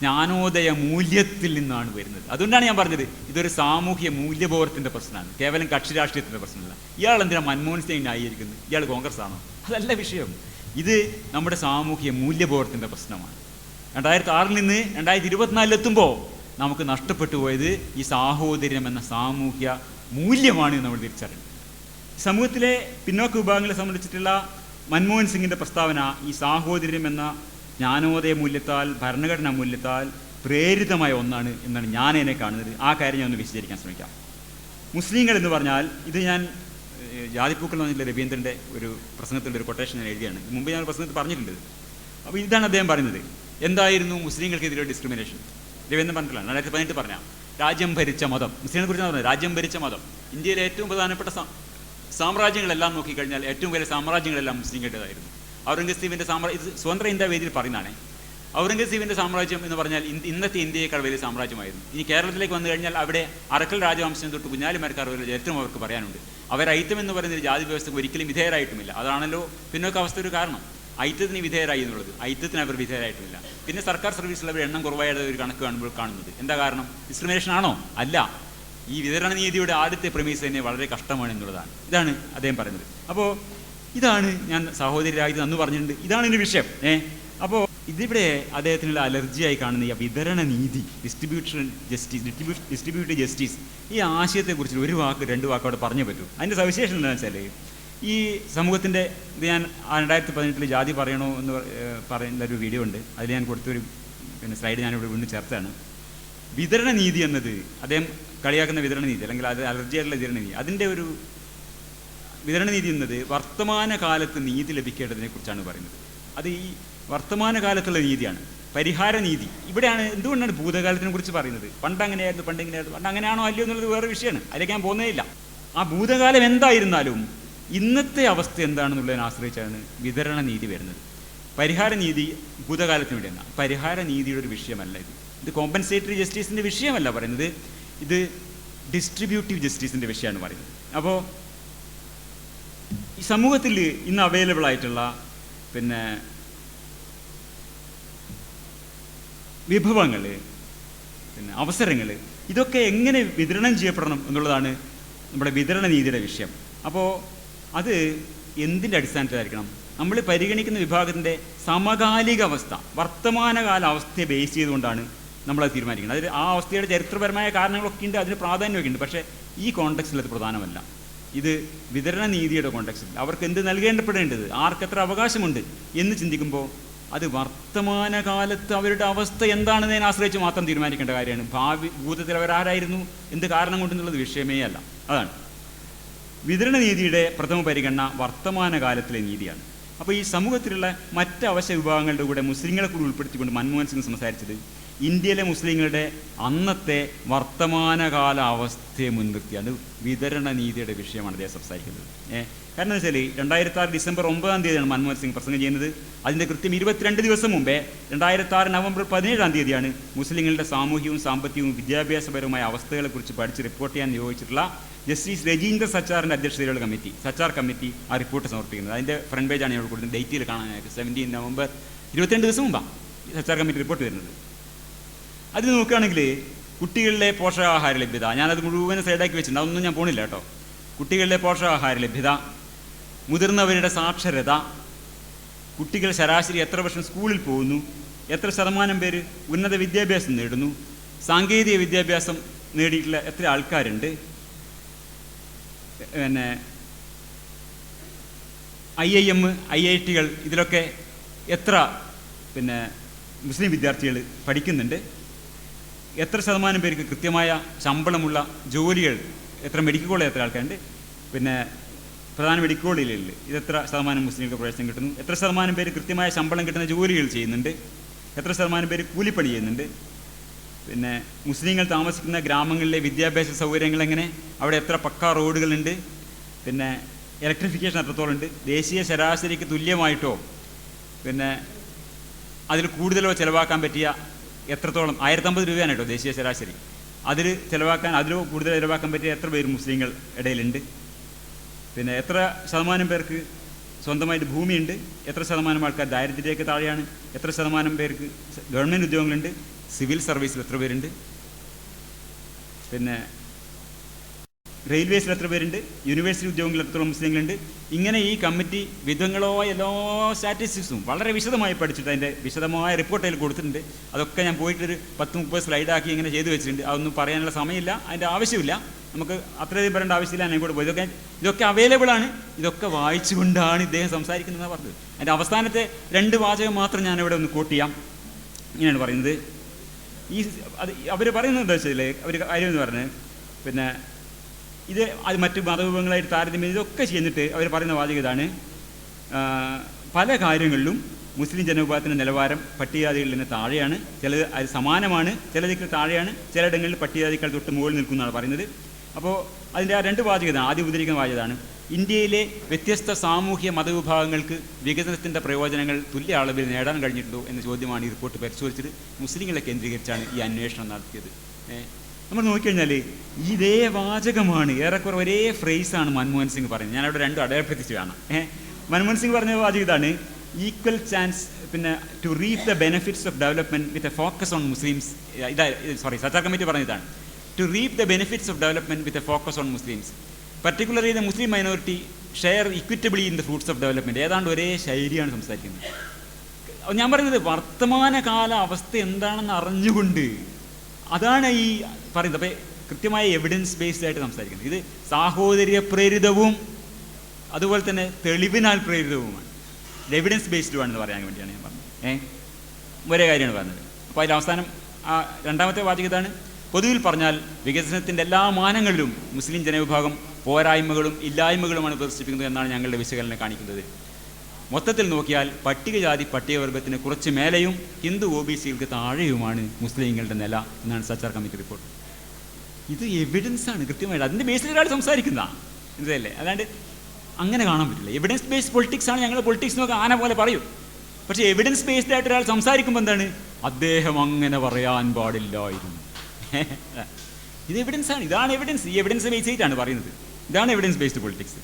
ജ്ഞാനോദയ മൂല്യത്തിൽ നിന്നാണ് വരുന്നത്. അതുകൊണ്ടാണ് ഞാൻ പറഞ്ഞത് ഇതൊരു സാമൂഹ്യ മൂല്യബോധത്തിൻ്റെ പ്രശ്നമാണ്, കേവലം കക്ഷി രാഷ്ട്രീയത്തിൻ്റെ പ്രശ്നമല്ല. ഇയാൾ എന്തിനാ മൻമോഹൻ സിംഗ് ന്യായീകരിക്കുന്നത്? ഇയാൾ കോൺഗ്രസ് ആണോ? അതല്ല വിഷയം. ഇത് നമ്മുടെ സാമൂഹ്യ മൂല്യബോധത്തിൻ്റെ പ്രശ്നമാണ്. 2006 നിന്ന് 2024 നമുക്ക് നഷ്ടപ്പെട്ടു പോയത് ഈ സാഹോദര്യം എന്ന സാമൂഹ്യ മൂല്യമാണ് നമ്മൾ തിരിച്ചറിയുന്നത്. സമൂഹത്തിലെ പിന്നോക്ക വിഭാഗങ്ങളെ സംബന്ധിച്ചിട്ടുള്ള മൻമോഹൻ സിംഗിൻ്റെ പ്രസ്താവന ഈ സാഹോദര്യം എന്ന ജ്ഞാനോദയ മൂല്യത്താൽ, ഭരണഘടനാ മൂല്യത്താൽ പ്രേരിതമായ ഒന്നാണ് എന്നാണ് ഞാൻ എന്നെ കാണുന്നത്. ആ കാര്യം ഞാൻ ഒന്ന് വിശദീകരിക്കാൻ ശ്രമിക്കാം. മുസ്ലിങ്ങൾ എന്ന് പറഞ്ഞാൽ, ഇത് ഞാൻ ജാതിപ്പൂക്കൾ എന്ന് പറഞ്ഞിട്ടുള്ള രവീന്ദ്രൻ്റെ ഒരു പ്രസംഗത്തിൻ്റെ ഒരു കൊട്ടേഷൻ ഞാൻ എഴുതിയാണ്. മുമ്പ് ഞാൻ പ്രസംഗത്തിൽ പറഞ്ഞിട്ടുണ്ട്. അപ്പോൾ ഇതാണ് അദ്ദേഹം പറയുന്നത്. എന്തായിരുന്നു മുസ്ലിങ്ങൾക്കെതിരെ ഡിസ്ക്രിമിനേഷൻ? രവീന്ദ്രൻ പറഞ്ഞിട്ടുള്ളതാണ്. 2018 പറഞ്ഞ രാജ്യം ഭരിച്ച മതം, മുസ്ലിങ്ങളെ കുറിച്ചാണ് പറഞ്ഞത്. രാജ്യം ഭരിച്ച മതം. ഇന്ത്യയിലെ ഏറ്റവും പ്രധാനപ്പെട്ട സാമ്രാജ്യങ്ങളെല്ലാം നോക്കിക്കഴിഞ്ഞാൽ ഏറ്റവും വലിയ സാമ്രാജ്യങ്ങളെല്ലാം മുസ്ലിങ്ങളുടേതായിരുന്നു. ഔറംഗസീബിൻ്റെ ഇത് സ്വതന്ത്ര ഇന്ത്യ വേദിയിൽ പറയുന്നതാണ്. ഔറംഗസീബിൻ്റെ സാമ്രാജ്യം എന്ന് പറഞ്ഞാൽ ഇന്നത്തെ ഇന്ത്യയേക്കാൾ വലിയ സാമ്രാജ്യമായിരുന്നു. ഇനി കേരളത്തിലേക്ക് വന്നു കഴിഞ്ഞാൽ അവിടെ അറക്കൽ രാജവംശം തൊട്ട് കുഞ്ഞാലിമരക്കാർ വരെ ചരിത്രം അവർക്ക് പറയാനുണ്ട്. അവർ ഐത്തം എന്ന് പറയുന്ന ജാതി വ്യവസ്ഥക്ക് ഒരിക്കലും വിധേയരായിട്ടുമില്ല. അതാണല്ലോ പിന്നോക്ക അവസ്ഥ ഒരു കാരണം. ഐറ്റത്തിന് വിധേയരായി എന്നുള്ളത്. ഐറ്റത്തിന് അവർ വിധേയരായിട്ടില്ല. പിന്നെ സർക്കാർ സർവീസിലുള്ളവർ എണ്ണം കുറവായത് ഒരു കണക്ക് കാണുന്നത് എന്താ കാരണം? ഡിസ്ക്രിമിനേഷൻ ആണോ? അല്ല. ഈ വിതരണ നീതിയുടെ ആദ്യത്തെ പ്രമീസ് തന്നെ വളരെ കഷ്ടമാണ് എന്നുള്ളതാണ്. ഇതാണ് അദ്ദേഹം പറയുന്നത്. അപ്പോൾ ഇതാണ് ഞാൻ സഹോദരിയായത് അന്ന് പറഞ്ഞിട്ടുണ്ട്, ഇതാണ് എൻ്റെ വിഷയം. അപ്പോൾ ഇതിവിടെ അദ്ദേഹത്തിനുള്ള അലർജിയായി കാണുന്ന ഈ വിതരണ നീതി, ഡിസ്ട്രിബ്യൂട്ടീവ് ജസ്റ്റിസ്, ഈ ആശയത്തെക്കുറിച്ച് ഒരു വാക്ക് രണ്ട് വാക്ക് അവിടെ പറഞ്ഞേ പറ്റൂ. അതിൻ്റെ സവിശേഷത എന്താണെന്ന് വെച്ചാൽ, ഈ സമൂഹത്തിൻ്റെ ഇത് ഞാൻ 2018 ജാതി പറയണോ എന്ന് പറയുന്ന ഒരു വീഡിയോ ഉണ്ട്, അതിൽ ഞാൻ കൊടുത്തൊരു സ്ലൈഡ് ഞാനിവിടെ വീണ്ടും ചേർത്താണ്. വിതരണ നീതി എന്നത് അദ്ദേഹം കളിയാക്കുന്ന വിതരണ നീതി, അല്ലെങ്കിൽ അത് അലർജിയായിട്ടുള്ള വിതരണ നീതി, അതിൻ്റെ ഒരു വിതരണ നീതി എന്നത് വർത്തമാനകാലത്ത് നീതി ലഭിക്കേണ്ടതിനെ കുറിച്ചാണ് പറയുന്നത്. അത് ഈ വർത്തമാനകാലത്തുള്ള നീതിയാണ്, പരിഹാര നീതി. ഇവിടെയാണ് എന്തുകൊണ്ടാണ് ഭൂതകാലത്തിനെ കുറിച്ച് പറയുന്നത്? പണ്ട് അങ്ങനെയായിരുന്നു, പണ്ട് അങ്ങനെയാണോ അല്ലയോ എന്നുള്ളത് വേറെ വിഷയമാണ്, അതിലേക്ക് ഞാൻ പോകുന്നേ ഇല്ല. ആ ഭൂതകാലം എന്തായിരുന്നാലും ഇന്നത്തെ അവസ്ഥ എന്താണെന്നുള്ളതിനെ ആശ്രയിച്ചാണ് വിതരണ നീതി വരുന്നത്. പരിഹാര നീതി ഭൂതകാലത്തിന് വേണ്ടിയാണ്. പരിഹാര നീതിയുടെ ഒരു വിഷയമല്ല ഇത് കോമ്പൻസേറ്ററി ജസ്റ്റിസിൻ്റെ വിഷയമല്ല പറയുന്നത്, ഇത് ഡിസ്ട്രിബ്യൂട്ടീവ് ജസ്റ്റിസിൻ്റെ വിഷയമാണ് പറയുന്നത്. അപ്പോൾ ഈ സമൂഹത്തിൽ ഇന്ന് അവൈലബിൾ ആയിട്ടുള്ള വിഭവങ്ങൾ, അവസരങ്ങൾ, ഇതൊക്കെ എങ്ങനെ വിതരണം ചെയ്യപ്പെടണം എന്നുള്ളതാണ് നമ്മുടെ വിതരണ നീതിയുടെ വിഷയം. അപ്പോൾ അത് എന്തിൻ്റെ അടിസ്ഥാനത്തിലായിരിക്കണം? നമ്മൾ പരിഗണിക്കുന്ന വിഭാഗത്തിൻ്റെ സമകാലിക അവസ്ഥ, വർത്തമാനകാല അവസ്ഥയെ ബേസ് ചെയ്തുകൊണ്ടാണ് നമ്മളത് തീരുമാനിക്കുന്നത്. അതിൽ ആ അവസ്ഥയുടെ ചരിത്രപരമായ കാരണങ്ങളൊക്കെ ഉണ്ട്, അതിന് പ്രാധാന്യമൊക്കെ ഉണ്ട്. പക്ഷേ ഈ കോണ്ടെക്സ്റ്റിൽ അത് പ്രധാനമല്ല. ഇത് വിതരണ നീതിയുടെ കോണ്ടെക്സ്റ്റിൽ അവർക്ക് എന്ത് നൽകേണ്ടപ്പെടേണ്ടത്, ആർക്കെത്ര അവകാശമുണ്ട് എന്ന് ചിന്തിക്കുമ്പോൾ അത് വർത്തമാനകാലത്ത് അവരുടെ അവസ്ഥ എന്താണെന്നതിനെ ആശ്രയിച്ച് മാത്രം തീരുമാനിക്കേണ്ട കാര്യമാണ്. ഭാവി ഭൂതത്തിൽ അവരാരായിരുന്നു, എന്ത് കാരണം കൊണ്ടെന്നുള്ളത് വിഷയമേ അല്ല. അതാണ് വിതരണ നീതിയുടെ പ്രഥമ പരിഗണന, വർത്തമാനകാലത്തിലെ നീതിയാണ്. അപ്പോൾ ഈ സമൂഹത്തിലുള്ള മറ്റ് അവശ്യ വിഭാഗങ്ങളുടെ കൂടെ മുസ്ലിങ്ങളെ കൂടി ഉൾപ്പെടുത്തിക്കൊണ്ട് മൻമോഹൻ സിംഗ് സംസാരിച്ചത് ഇന്ത്യയിലെ മുസ്ലിങ്ങളുടെ അന്നത്തെ വർത്തമാനകാല അവസ്ഥയെ മുൻനിർത്തിയാണ് വിതരണ നീതിയുടെ വിഷയമാണ് അദ്ദേഹം സംസാരിക്കുന്നത്. കാരണം എന്ന് വെച്ചാൽ 2006 ഡിസംബർ 9 മൻമോഹൻ സിംഗ് പ്രസംഗം ചെയ്യുന്നത്. അതിൻ്റെ കൃത്യം 22 ദിവസം മുമ്പേ 2006 നവംബർ 17 മുസ്ലിങ്ങളുടെ സാമൂഹികവും സാമ്പത്തികവും വിദ്യാഭ്യാസപരവുമായ അവസ്ഥകളെക്കുറിച്ച് പഠിച്ച് റിപ്പോർട്ട് ചെയ്യാൻ നിയോഗിച്ചിട്ടുള്ള ജസ്റ്റിസ് രജീന്ദ്ര സച്ചാറിൻ്റെ അധ്യക്ഷതയിലുള്ള കമ്മിറ്റി, സച്ചാർ കമ്മിറ്റി, ആ റിപ്പോർട്ട് സമർപ്പിക്കുന്നത്. അതിൻ്റെ ഫ്രണ്ട് പേജാണ് ഞാൻ കൊടുക്കുന്നത്, ഡേറ്റിൽ കാണാനായിട്ട്. 17 നവംബർ 22 ദിവസം മുമ്പാണ് സച്ചാർ കമ്മിറ്റി റിപ്പോർട്ട് വരുന്നത്. അത് നോക്കുകയാണെങ്കിൽ കുട്ടികളിലെ പോഷകാഹാര ലഭ്യത, ഞാനത് മുഴുവൻ സൈഡാക്കി വെച്ചിട്ടുണ്ട്, അതൊന്നും ഞാൻ പോണില്ല കേട്ടോ. കുട്ടികളിലെ പോഷകാഹാര ലഭ്യത, മുതിർന്നവരുടെ സാക്ഷരത, കുട്ടികൾ ശരാശരി എത്ര വർഷം സ്കൂളിൽ പോകുന്നു, എത്ര ശതമാനം പേര് ഉന്നത വിദ്യാഭ്യാസം നേടുന്നു, സാങ്കേതിക വിദ്യാഭ്യാസം നേടിയിട്ടുള്ള എത്ര ആൾക്കാരുണ്ട്, IIM, IIT-കൾ, ഇതിലൊക്കെ എത്ര മുസ്ലിം വിദ്യാർത്ഥികൾ പഠിക്കുന്നുണ്ട്, എത്ര ശതമാനം പേർക്ക് കൃത്യമായ ശമ്പളമുള്ള ജോലികൾ, എത്ര മെഡിക്കൽ കോളേജ് എത്ര ആൾക്കാരുണ്ട്, പ്രധാന മെഡിക്കൽ കോളേജുകളിൽ ഇതെത്ര ശതമാനം മുസ്ലിങ്ങൾക്ക് പ്രവേശനം കിട്ടുന്നു, എത്ര ശതമാനം പേര് കൃത്യമായ ശമ്പളം കിട്ടുന്ന ജോലികൾ ചെയ്യുന്നുണ്ട്, എത്ര ശതമാനം പേര് കൂലിപ്പണി ചെയ്യുന്നുണ്ട്, മുസ്ലിങ്ങൾ താമസിക്കുന്ന ഗ്രാമങ്ങളിലെ വിദ്യാഭ്യാസ സൗകര്യങ്ങൾ എങ്ങനെ, അവിടെ എത്ര പക്കാ റോഡുകളുണ്ട്, ഇലക്ട്രിഫിക്കേഷൻ എത്രത്തോളം ഉണ്ട്, ദേശീയ ശരാശരിക്ക് തുല്യമായിട്ടോ അതിൽ കൂടുതലോ ചിലവാക്കാൻ പറ്റിയ എത്രത്തോളം, 1050 രൂപയാണ് കേട്ടോ ദേശീയ ശരാശരി, അതിലോ കൂടുതൽ ചിലവാക്കാൻ പറ്റിയ എത്ര പേര് മുസ്ലിങ്ങൾ ഇടയിലുണ്ട്, എത്ര ശതമാനം പേർക്ക് സ്വന്തമായിട്ട് ഭൂമിയുണ്ട്, എത്ര ശതമാനം ആൾക്കാർ ദാരിദ്ര്യരേഖയ്ക്ക് താഴെയാണ്, എത്ര ശതമാനം പേർക്ക് ഗവൺമെൻറ് ഉദ്യോഗങ്ങളുണ്ട്, സിവിൽ സർവീസിൽ എത്ര പേരുണ്ട്, റെയിൽവേസിൽ എത്ര പേരുണ്ട്, യൂണിവേഴ്സിറ്റി ഉദ്യോഗങ്ങളിൽ എത്രത്തോളം മുസ്ലിങ്ങളുണ്ട്. ഇങ്ങനെ ഈ കമ്മിറ്റി വിധങ്ങളോ എല്ലാ സ്റ്റാറ്റിസ്റ്റിക്സും വളരെ വിശദമായി പഠിച്ചിട്ട് അതിൻ്റെ വിശദമായ റിപ്പോർട്ട് അതിൽ കൊടുത്തിട്ടുണ്ട്. അതൊക്കെ ഞാൻ പോയിട്ടൊരു 10-30 സ്ലൈഡാക്കി ഇങ്ങനെ ചെയ്തു വെച്ചിട്ടുണ്ട്. അതൊന്നും പറയാനുള്ള സമയമില്ല, അതിൻ്റെ ആവശ്യമില്ല, നമുക്ക് അത്രയധികം പറയേണ്ട ആവശ്യമില്ല. ഞാൻ കൂടെ പോയി ഇതൊക്കെ അവൈലബിൾ ആണ്. ഇതൊക്കെ വായിച്ചുകൊണ്ടാണ് ഇദ്ദേഹം സംസാരിക്കുന്നതെന്ന് പറഞ്ഞത്. അതിൻ്റെ അവസാനത്തെ 2 വാചകം മാത്രം ഞാനിവിടെ ഒന്ന് കോട്ട് ചെയ്യാം. ഇങ്ങനെയാണ് പറയുന്നത്. അവർ പറയുന്നത് എന്താ വെച്ചാൽ, അവർ കാര്യം എന്ന് പറഞ്ഞ് അത് മറ്റു മതവിഭാഗങ്ങളായിട്ട് താരതമ്യം ഇതൊക്കെ ചെയ്യുന്നിട്ട് അവർ പറയുന്ന വാചകം ഇതാണ്: പല കാര്യങ്ങളിലും മുസ്ലിം ജനവിഭാഗത്തിൻ്റെ നിലവാരം പട്ടികജാതികളിൽ നിന്ന് താഴെയാണ്, ചിലത് അത് സമാനമാണ്, ചിലതിൽ താഴെയാണ്, ചിലയിടങ്ങളിൽ പട്ടികജാതികൾ തൊട്ട് മുകളിൽ നിൽക്കുന്നതാണ് പറയുന്നത്. അപ്പോൾ അതിൻ്റെ ആ 2 വാചകതാണ്. ആദ്യം ഉദ്ധരിക്കുന്ന വാചകമാണ്: ഇന്ത്യയിലെ വ്യത്യസ്ത സാമൂഹ്യ മതവിഭാഗങ്ങൾക്ക് വികസനത്തിൻ്റെ പ്രയോജനങ്ങൾ തുല്യ അളവിൽ നേടാൻ കഴിഞ്ഞിട്ടുണ്ടോ എന്ന ചോദ്യമാണ് ഈ റിപ്പോർട്ട് പരിശോധിച്ചത്. മുസ്ലിങ്ങളെ കേന്ദ്രീകരിച്ചാണ് ഈ അന്വേഷണം നടത്തിയത്. നമ്മൾ നോക്കിക്കഴിഞ്ഞാൽ ഇതേ വാചകമാണ്, ഏറെക്കുറെ ഒരേ ഫ്രേസാണ് മൻമോഹൻ സിംഗ് പറയുന്നത്. ഞാനവിടെ 2 അടയാളപ്പെടുത്തിച്ച് കാണാം. മൻമോഹൻ സിംഗ് പറഞ്ഞ വാചകം ഇതാണ്: ഈക്വൽ ചാൻസ് പിന്നെ to reap the benefits of development with a focus on Muslims. Sachar committee പറഞ്ഞതാണ്, to reap the benefits of development with a focus on Muslims, particularly the Muslim minority share equitably in the fruits of development. ഏതാണ്ട് ഒരേ ശൈലിയാണ് സംസാരിക്കുന്നത്. ഞാൻ പറയുന്നത് വർത്തമാനകാല അവസ്ഥ എന്താണെന്ന് അറിഞ്ഞുകൊണ്ട് അതാണ് ഈ പറയുന്നത്. അപ്പോൾ കൃത്യമായ എവിഡൻസ് ബേസ്ഡ് ആയിട്ട് സംസാരിക്കുന്നത്. ഇത് സാഹോദര്യ പ്രേരിതവും അതുപോലെ തന്നെ തെളിവിനാൽ പ്രേരിതവുമാണ്. എവിഡൻസ് ബേസ്ഡുമാണെന്ന് പറയാൻ വേണ്ടിയാണ് ഞാൻ പറഞ്ഞത്. ഒരേ കാര്യമാണ് പറഞ്ഞത്. അപ്പോൾ അതിൽ അവസാനം രണ്ടാമത്തെ വാചകം ഇതാണ്: പൊതുവിൽ പറഞ്ഞാൽ വികസനത്തിൻ്റെ എല്ലാ മാനങ്ങളിലും മുസ്ലിം ജനവിഭാഗം പോരായ്മകളും ഇല്ലായ്മകളുമാണ് പ്രദർശിപ്പിക്കുന്നത് എന്നാണ് ഞങ്ങളുടെ വിശകലനം കാണിക്കുന്നത്. മൊത്തത്തിൽ നോക്കിയാൽ പട്ടികജാതി പട്ടികവർഗത്തിന് കുറച്ച് മേലെയും ഹിന്ദു OBCകൾക്ക് താഴെയുമാണ് മുസ്ലിങ്ങളുടെ നില എന്നാണ് സച്ചാർ കമ്മിറ്റി റിപ്പോർട്ട്. ഇത് എവിഡൻസാണ് കൃത്യമായിട്ട്. അതിൻ്റെ ബേസിൽ ഒരാൾ സംസാരിക്കുന്നതാണ്, ഇതല്ലേ? അല്ലാണ്ട് അങ്ങനെ കാണാൻ പറ്റില്ല. എവിഡൻസ് ബേസ്ഡ് പൊളിറ്റിക്സ് ആണ് ഞങ്ങൾ പൊളിറ്റിക്സ് എന്നൊക്കെ ആന പോലെ പറയും. പക്ഷേ എവിഡൻസ് ബേസ്ഡ് ആയിട്ട് ഒരാൾ സംസാരിക്കുമ്പോൾ എന്താണ്, അദ്ദേഹം അങ്ങനെ പറയാൻ പാടില്ലായിരുന്നു. ഇത് എവിഡൻസ് ആണ്. ഇതാണ് എവിഡൻസ്. ഈ എവിഡൻസ് ബേസ് ചെയ്തിട്ടാണ് പറയുന്നത്. ഇതാണ് എവിഡൻസ് ബേസ്ഡ് പൊളിറ്റിക്സ്.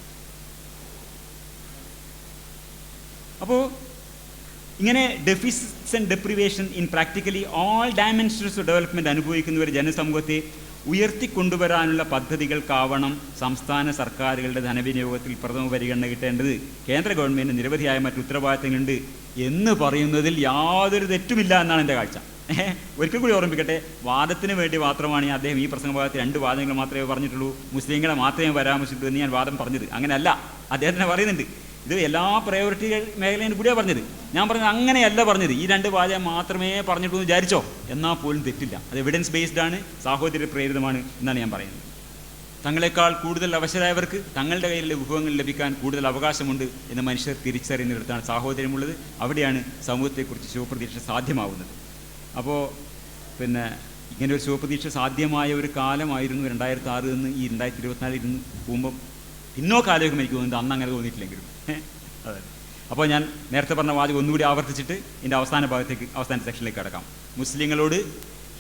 അപ്പോൾ ഇങ്ങനെ deficits and ഡെപ്രിവേഷൻ in practically all dimensions of development അനുഭവിക്കുന്ന ഒരു ജനസമൂഹത്തെ ഉയർത്തിക്കൊണ്ടുവരാനുള്ള പദ്ധതികൾക്കാവണം സംസ്ഥാന സർക്കാരുകളുടെ ധനവിനിയോഗത്തിൽ പ്രഥമ പരിഗണന കിട്ടേണ്ടത്. കേന്ദ്ര ഗവൺമെൻറ് നിരവധിയായ മറ്റു ഉത്തരവാദിത്തങ്ങളുണ്ട് എന്ന് പറയുന്നതിൽ യാതൊരു തെറ്റുമില്ല എന്നാണ് എൻ്റെ കാഴ്ച. ഒരിക്കൽ കൂടി ഓർമ്മിപ്പിക്കട്ടെ, വാദത്തിന് വേണ്ടി മാത്രമാണ് അദ്ദേഹം ഈ പ്രസംഗഭാഗത്ത് 2 വാദങ്ങൾ മാത്രമേ പറഞ്ഞിട്ടുള്ളൂ, മുസ്ലിങ്ങളെ മാത്രമേ പരാമർശിച്ചിട്ടുള്ളൂ എന്ന് ഞാൻ വാദം പറഞ്ഞത്. അങ്ങനെയല്ല, അദ്ദേഹത്തിനെ പറയുന്നുണ്ട്. ഇത് എല്ലാ പ്രയോറിറ്റി മേഖലയും കൂടിയാണ് പറഞ്ഞത്. ഞാൻ പറഞ്ഞത് അങ്ങനെയല്ല പറഞ്ഞത്. ഈ 2 വാചകം മാത്രമേ പറഞ്ഞിട്ടുള്ളൂ എന്ന് വിചാരിച്ചോ, എന്നാൽ പോലും തെറ്റില്ല. അത് എവിഡൻസ് ബേസ്ഡ് ആണ്, സാഹോദര്യ പ്രേരിതമാണ് എന്നാണ് ഞാൻ പറയുന്നത്. തങ്ങളെക്കാൾ കൂടുതൽ അവശരായവർക്ക് തങ്ങളുടെ കയ്യിലുള്ള വിഭവങ്ങൾ ലഭിക്കാൻ കൂടുതൽ അവകാശമുണ്ട് എന്ന് മനുഷ്യർ തിരിച്ചറിയുന്നിടത്താണ് സാഹോദര്യമുള്ളത്. അവിടെയാണ് സമൂഹത്തെക്കുറിച്ച് ശുഭപ്രതീക്ഷ സാധ്യമാവുന്നത്. അപ്പോൾ പിന്നെ ഇങ്ങനെ ഒരു ശുഭപ്രതീക്ഷ സാധ്യമായ ഒരു കാലമായിരുന്നു 2006 എന്ന് ഈ 2024 ഇരുന്ന് പോകുമ്പം പിന്നോക്കാലോചിക്കും എനിക്ക് തോന്നുന്നത് അന്ന് അങ്ങനെ തോന്നിയിട്ടില്ലെങ്കിലും. അതെ. അപ്പോൾ ഞാൻ നേരത്തെ പറഞ്ഞ വാചകം ഒന്നുകൂടി ആവർത്തിച്ചിട്ട് ഇതിൻ്റെ അവസാന സെക്ഷനിലേക്ക് കടക്കാം. മുസ്ലിങ്ങളോട്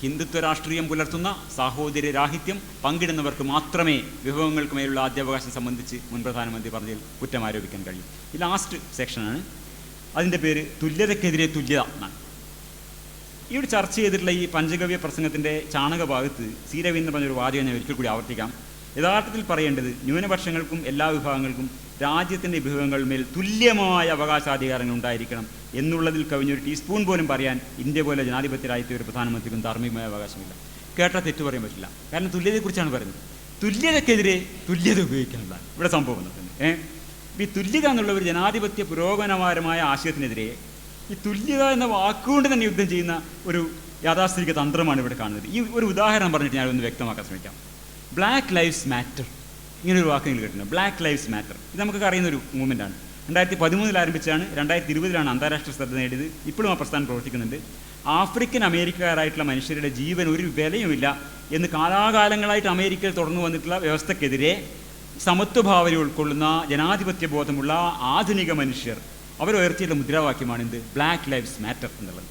ഹിന്ദുത്വ രാഷ്ട്രീയം പുലർത്തുന്ന സാഹോദര്യ രാഹിത്യം പങ്കിടുന്നവർക്ക് മാത്രമേ വിഭവങ്ങൾക്ക് മേലുള്ള ആദ്യാവകാശം സംബന്ധിച്ച് മുൻ പ്രധാനമന്ത്രി പറഞ്ഞതിൽ കുറ്റം ആരോപിക്കാൻ കഴിയും. ഈ ലാസ്റ്റ് സെക്ഷനാണ്. അതിൻ്റെ പേര് തുല്യതയ്ക്കെതിരെ തുല്യത എന്നാണ്. ഇവിടെ ചർച്ച ചെയ്തിട്ടുള്ള ഈ പഞ്ചഗവ്യ പ്രസംഗത്തിൻ്റെ ചാണക ഭാഗത്ത് സി രവീന്ദ്രൻ പറഞ്ഞൊരു വാചകം ഞാൻ ഒരിക്കൽ കൂടി ആവർത്തിക്കാം. യഥാർത്ഥത്തിൽ പറയേണ്ടത് ന്യൂനപക്ഷങ്ങൾക്കും എല്ലാ വിഭാഗങ്ങൾക്കും രാജ്യത്തിൻ്റെ വിഭവങ്ങളിന്മേൽ തുല്യമായ അവകാശാധികാരങ്ങൾ ഉണ്ടായിരിക്കണം എന്നുള്ളതിൽ കവിഞ്ഞൊരു ടീസ്പൂൺ പോലും പറയാൻ ഇന്ത്യ പോലെ ജനാധിപത്യ രാജ്യത്തെ ഒരു പ്രധാനമന്ത്രിക്കും ധാർമ്മികമായ അവകാശമില്ല. കേട്ടാൽ തെറ്റു പറയാൻ പറ്റില്ല. കാരണം തുല്യതയെക്കുറിച്ചാണ് പറയുന്നത്. തുല്യതയ്ക്കെതിരെ തുല്യത ഉപയോഗിക്കാനുള്ളതാണ് ഇവിടെ സംഭവം തന്നെ. ഈ തുല്യത എന്നുള്ള ഒരു ജനാധിപത്യ പുരോഗമനപരമായ ആശയത്തിനെതിരെ ഈ തുല്യത എന്ന വാക്കുകൊണ്ട് തന്നെ യുദ്ധം ചെയ്യുന്ന ഒരു യാഥാസ്ഥിതിക തന്ത്രമാണ് ഇവിടെ കാണുന്നത്. ഈ ഒരു ഉദാഹരണം പറഞ്ഞിട്ട് ഞാനൊന്ന് വ്യക്തമാക്കാൻ ശ്രമിക്കാം. ബ്ലാക്ക് ലൈവ്സ് മാറ്റർ, ഇങ്ങനൊരു വാക്ക് നിങ്ങൾ കേട്ടിട്ടുണ്ട്. ബ്ലാക്ക് ലൈവ്സ് മാറ്റർ ഇത് നമുക്കൊക്കെ അറിയുന്നൊരു മൂവ്മെൻറ്റാണ്. 2013 ആരംഭിച്ചാണ്, 2020 അന്താരാഷ്ട്ര ശ്രദ്ധ നേടിയത്. ഇപ്പോഴും ആ പ്രസ്ഥാനം പ്രവർത്തിക്കുന്നുണ്ട്. ആഫ്രിക്കൻ അമേരിക്കക്കാരായിട്ടുള്ള മനുഷ്യരുടെ ജീവൻ ഒരു വിലയുമില്ല എന്ന് കാലാകാലങ്ങളായിട്ട് അമേരിക്കയിൽ തുടർന്നു വന്നിട്ടുള്ള വ്യവസ്ഥക്കെതിരെ സമത്വഭാവന ഉൾക്കൊള്ളുന്ന ജനാധിപത്യ ബോധമുള്ള ആധുനിക മനുഷ്യർ അവരുയർത്തിയുള്ള മുദ്രാവാക്യമാണ് എന്ത്? ബ്ലാക്ക് ലൈവ്സ് മാറ്റർ എന്നുള്ളത്.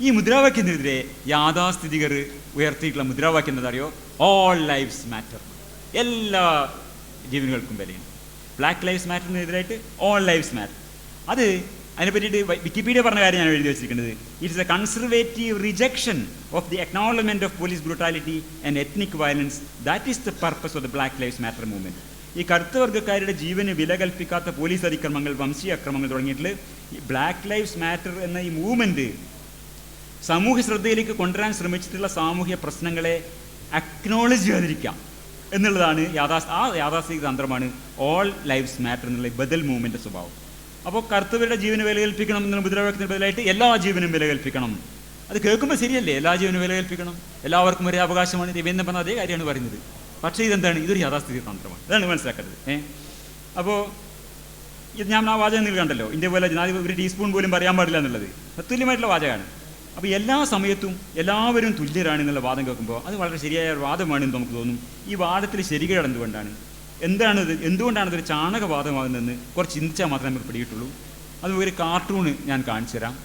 ഈ മുദ്രാവാക്യത്തിനെതിരെ യാഥാസ്ഥിതികർ ഉയർത്തിയിട്ടുള്ള മുദ്രാവാക്യം എന്താണെന്നറിയോ? ഓൾ ലൈവ്സ് മാറ്റർ, എല്ലാ ജീവനുകൾക്കും വിലയുണ്ട്. ബ്ലാക്ക് ലൈവ്സ് മാറ്ററിനെതിരായിട്ട് ഓൾ ലൈവ്സ് മാറ്റർ. അത് അതിനെ പറ്റിയിട്ട് വിക്കിപീഡിയ പറഞ്ഞ കാര്യം ഞാൻ എഴുതി വെച്ചിരിക്കുന്നത്. It's a conservative rejection of the acknowledgement of police brutality and ethnic violence. That is the purpose of the black lives matter movement. ഈ കറുത്ത വർഗ്ഗക്കാരുടെ ജീവന് വില കൽപ്പിക്കാത്ത പോലീസ് അതിക്രമങ്ങൾ, വംശീയ അക്രമങ്ങൾ തുടങ്ങിയിട്ടുള്ള ഈ ബ്ലാക്ക് ലൈവ്സ് മാറ്റർ എന്ന ഈ മൂവ്മെൻറ്റ് സമൂഹ ശ്രദ്ധയിലേക്ക് കൊണ്ടുവരാൻ ശ്രമിച്ചിട്ടുള്ള സാമൂഹ്യ പ്രശ്നങ്ങളെ അക്നോളജ് ചെയ്യാതിരിക്കാം എന്നുള്ളതാണ് യാഥാസ്ഥിതിക തന്ത്രമാണ് ഓൾ ലൈവ്സ് മാറ്റർ എന്നുള്ള ബദൽ മൂവ്മെൻറ്റ് സ്വഭാവം. അപ്പോൾ കറുത്തവരുടെ ജീവന് വില കൽപ്പിക്കണം എന്നുള്ള മുദ്രാവാക്യത്തിന് ബദലായിട്ട് എല്ലാ ജീവനും വില കൽപ്പിക്കണം. അത് കേൾക്കുമ്പോൾ ശരിയല്ലേ? എല്ലാ ജീവനും വില കൽപ്പിക്കണം, എല്ലാവർക്കും ഒരേ അവകാശമാണ്. രവീന്ദ്രൻ പറഞ്ഞ അതേ കാര്യമാണ് പറയുന്നത്. പക്ഷേ ഇതെന്താണ്? ഇതൊരു യാഥാസ്ഥിതിക തന്ത്രമാണ്. അതാണ് മനസ്സിലാക്കേണ്ടത്. അപ്പോൾ ഇത് ഞാൻ ആ വാചകം നിങ്ങൾ കണ്ടല്ലോ, ഇന്ത്യ പോലെ ജനാധിപത്യം ഒരു ടീസ്പൂൺ പോലും പറയാൻ പാടില്ല എന്നുള്ളത് തത്തുല്യമായിട്ടുള്ള വാചകമാണ്. അപ്പോൾ എല്ലാ സമയത്തും എല്ലാവരും തുല്യരാണ് എന്നുള്ള വാദം കേൾക്കുമ്പോൾ അത് വളരെ ശരിയായ ഒരു വാദമാണെന്ന് നമുക്ക് തോന്നും. ഈ വാദത്തിൽ ശരികേട് എന്തുകൊണ്ടാണ്? എന്തുകൊണ്ടാണ് ഇതൊരു ചാണകവാദമാകുന്നതെന്ന് കുറച്ച് ചിന്തിച്ചാൽ മാത്രമേ നമുക്ക് പിടിയിട്ടുള്ളൂ. അത് ഒരു കാർട്ടൂണ് ഞാൻ കാണിച്ചു തരാം.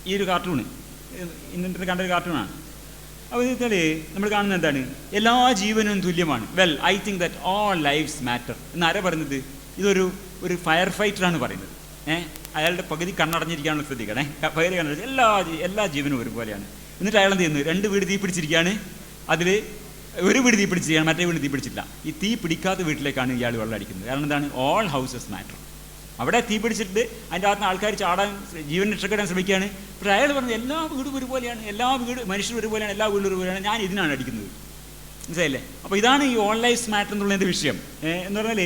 ഈ ഒരു കാർട്ടൂണ് ഇന്നത്തെ കണ്ടൊരു കാർട്ടൂണാണ്. അപ്പോൾ ഇതിൽ നമ്മൾ കാണുന്നത് എന്താണ്? എല്ലാ ജീവനും തുല്യമാണ്. Well, I think that all lives matter എന്നാരാ പറയുന്നത്? ഇതൊരു ഫയർ ഫൈറ്ററാണ് പറയുന്നത്. അയാളുടെ പകുതി കണ്ണടഞ്ഞിരിക്കാനുള്ള ശ്രദ്ധിക്കണേ, പകുതി കണ്ണടച്ച് എല്ലാ ജീവനും ഒരുപോലെയാണ്. എന്നിട്ട് അയാൾ എന്ത് ചെയ്യുന്നു, 2 വീട് തീ പിടിച്ചിരിക്കുകയാണ്, അതിൽ ഒരു വീട് തീ പിടിച്ചിരിക്കുകയാണ്, മറ്റേ വീട് തീ പിടിച്ചിട്ടില്ല. ഈ തീ പിടിക്കാത്ത വീട്ടിലേക്കാണ് ഇയാൾ വെള്ളം അടിക്കുന്നത്. കാരണം എന്താണ്, ഓൾ ഹൗസസ് മാറ്റർ. അവിടെ തീ പിടിച്ചിട്ട് അതിൻ്റെ അകത്ത് ആൾക്കാർ ചാടാൻ, ജീവൻ രക്ഷപ്പെടാൻ ശ്രമിക്കുകയാണ്. പക്ഷേ അയാൾ പറഞ്ഞു എല്ലാ വീടും ഒരുപോലെയാണ്, മനുഷ്യരും ഒരുപോലെയാണ്, എല്ലാ വീടും ഒരുപോലെയാണ്, ഞാൻ ഇതിനാണ് അടിക്കുന്നത്. മനസ്സിലായില്ലേ? അപ്പോൾ ഇതാണ് ഈ ഓൾ ലൈഫ്സ് മാറ്റർ എന്നുള്ളതിൻ്റെ വിഷയം. എന്ന് പറഞ്ഞാൽ